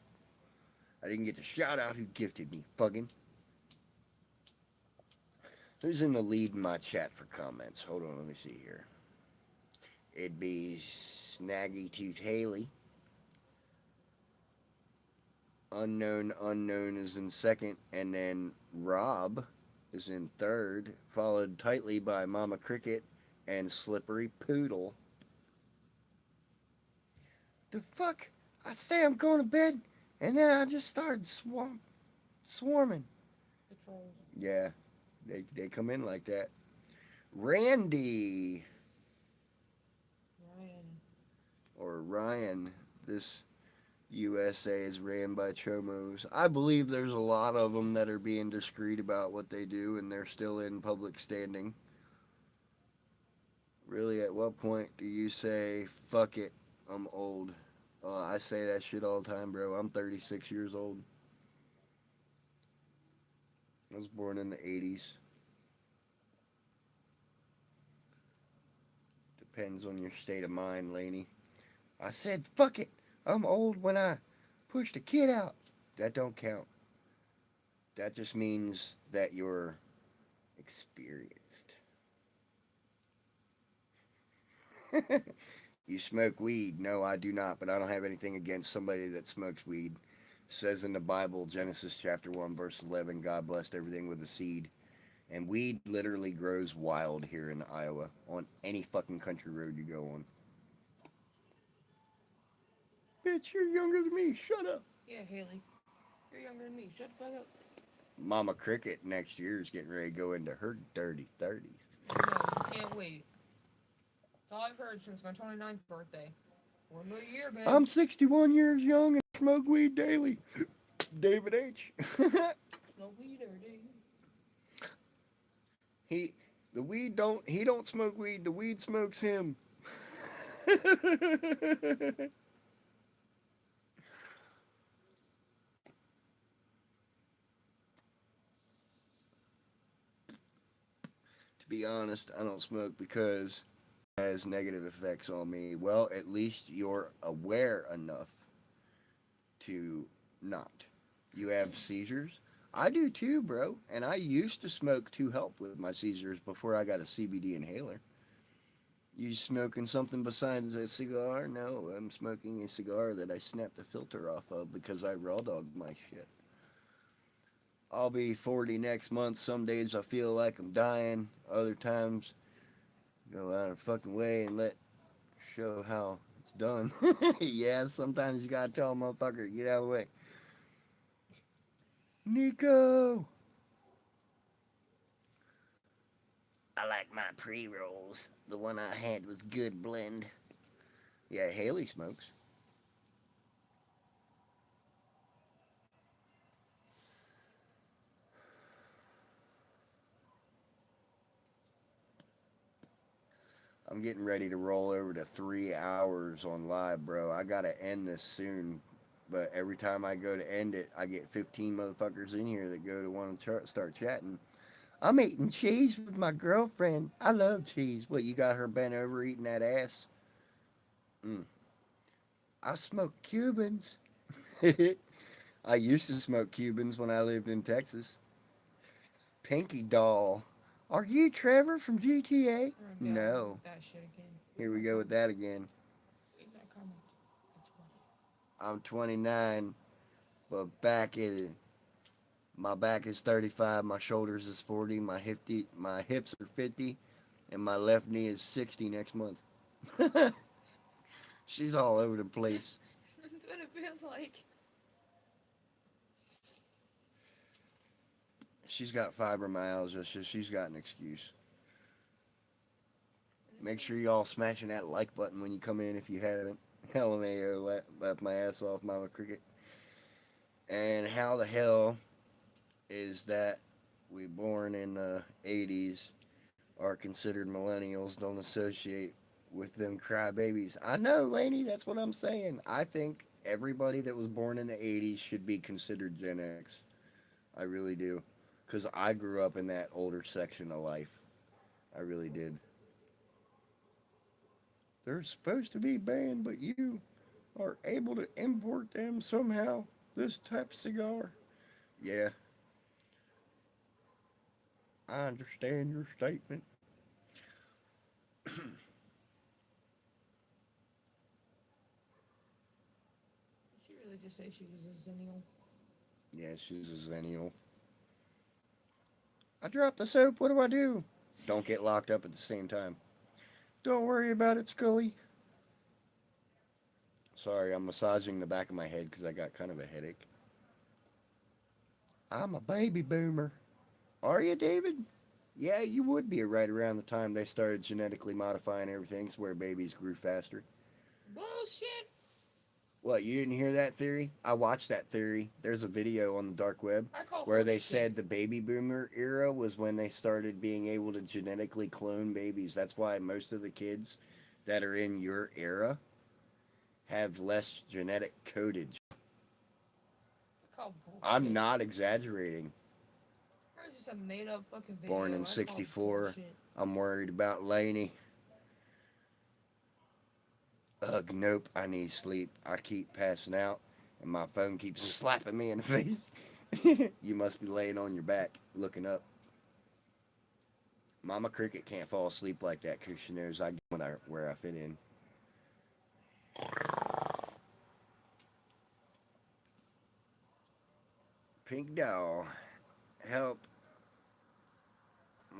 I didn't get to shout out who gifted me, fucking. Who's in the lead in my chat for comments? Hold on, let me see here. It'd be Snaggy Tooth Haley. Unknown is in second, and then Rob is in third, followed tightly by Mama Cricket and Slippery Poodle. The fuck? I say I'm going to bed, and then I just started swarming. The trolls. Yeah, they come in like that. Randy. Ryan. This USA is ran by chomos. I believe there's a lot of them that are being discreet about what they do, and they're still in public standing. Really, at what point do you say, fuck it, I'm old? I say that shit all the time, bro. I'm 36 years old. I was born in the 80s. Depends on your state of mind, Laney. I said, fuck it, I'm old when I pushed a kid out. That don't count. That just means that you're experienced. You smoke weed? No, I do not, but I don't have anything against somebody that smokes weed. It says in the Bible, Genesis chapter 1, verse 11, God blessed everything with a seed. And weed literally grows wild here in Iowa on any fucking country road you go on. Bitch, you're younger than me. Shut up. Yeah, Haley. You're younger than me. Shut the fuck up. Mama Cricket next year is getting ready to go into her dirty 30s. No, can't wait. That's all I've heard since my 29th birthday. One more year, man. I'm 61 years young and smoke weed daily. David H. Smoke weed every day. He don't smoke weed. The weed smokes him. To be honest, I don't smoke because has negative effects on me. Well, at least you're aware enough to not. You have seizures? I do too, bro. And I used to smoke to help with my seizures before I got a CBD inhaler. You smoking something besides a cigar? No, I'm smoking a cigar that I snapped the filter off of because I raw dogged my shit. I'll be 40 next month. Some days I feel like I'm dying. Other times, go out of the fucking way and let show how it's done. Yeah, sometimes you gotta tell a motherfucker, get out of the way. Nico! I like my pre-rolls. The one I had was good blend. Yeah, Haley smokes. I'm getting ready to roll over to 3 hours on live, bro. I gotta end this soon. But every time I go to end it, I get 15 motherfuckers in here that go to want to start chatting. I'm eating cheese with my girlfriend. I love cheese. What, you got her bent over eating that ass? Mm. I smoke Cubans. I used to smoke Cubans when I lived in Texas. Pinky Doll. Are you Trevor from GTA? No. That shit again. Here we go with that again. Read that comment. It's I'm 29, but my back is 35, my shoulders is 40, my hips are 50, and my left knee is 60 next month. She's all over the place. That's what it feels like. She's got fibromyalgia, so she's got an excuse. Make sure y'all smashing that like button when you come in if you haven't. LMAO, laugh my ass off, Mama Cricket. And how the hell is that we born in the 80s are considered millennials, don't associate with them crybabies? I know, Laney, that's what I'm saying. I think everybody that was born in the 80s should be considered Gen X. I really do. Because I grew up in that older section of life. I really did. They're supposed to be banned, but you are able to import them somehow. This type of cigar. Yeah. I understand your statement. Did she really just say she was a zennial? Yeah, she's a zennial. I dropped the soap. What do I do? Don't get locked up at the same time. Don't worry about it, Scully. Sorry, I'm massaging the back of my head because I got kind of a headache. I'm a baby boomer. Are you, David? Yeah, you would be right around the time they started genetically modifying everything so where babies grew faster. Bullshit. What, you didn't hear that theory? I watched that theory. There's a video on the dark web I call where they bullshit. said the baby boomer era was when they started being able to genetically clone babies. That's why most of the kids that are in your era have less genetic codage. I call bullshit. I'm not exaggerating. Or it's just a made up fucking video. Born in I call 64. bullshit. I'm worried about Laney. Ugh, nope, I need sleep. I keep passing out, and my phone keeps slapping me in the face. You must be laying on your back, looking up. Mama Cricket can't fall asleep like that because she knows where I fit in. Pink doll, help.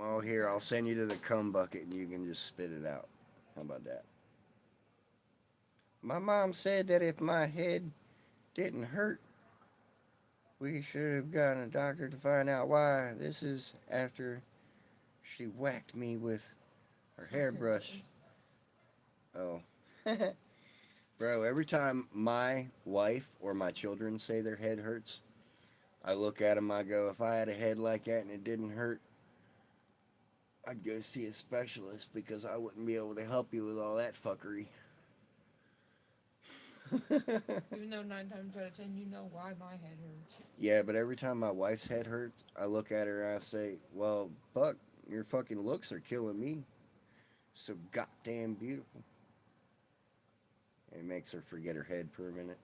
Oh, here, I'll send you to the cum bucket and you can just spit it out. How about that? My mom said that if my head didn't hurt, we should have gotten a doctor to find out why. This is after she whacked me with her hairbrush. Oh. Bro, every time my wife or my children say their head hurts, I look at them, I go, if I had a head like that and it didn't hurt, I'd go see a specialist because I wouldn't be able to help you with all that fuckery. Even though 9 times out of 10 you know why my head hurts. Yeah, but every time my wife's head hurts, I look at her and I say, well, fuck, your fucking looks are killing me. so goddamn beautiful. It makes her forget her head for a minute.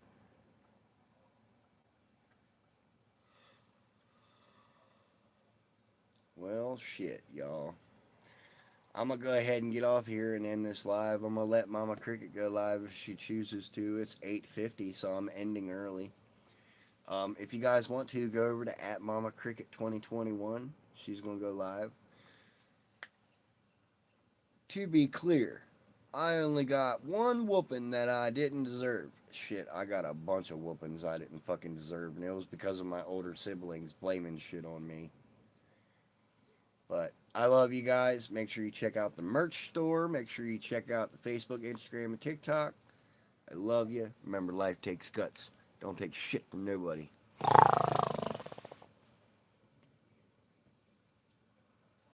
Well, shit, y'all. I'm going to go ahead and get off here and end this live. I'm going to let Mama Cricket go live if she chooses to. It's 8:50, so I'm ending early. If you guys want to, go over to @MamaCricket2021. She's going to go live. To be clear, I only got one whooping that I didn't deserve. Shit, I got a bunch of whoopings I didn't fucking deserve, and it was because of my older siblings blaming shit on me. But I love you guys. Make sure you check out the merch store. Make sure you check out the Facebook, Instagram, and TikTok. I love you. Remember, life takes guts. Don't take shit from nobody.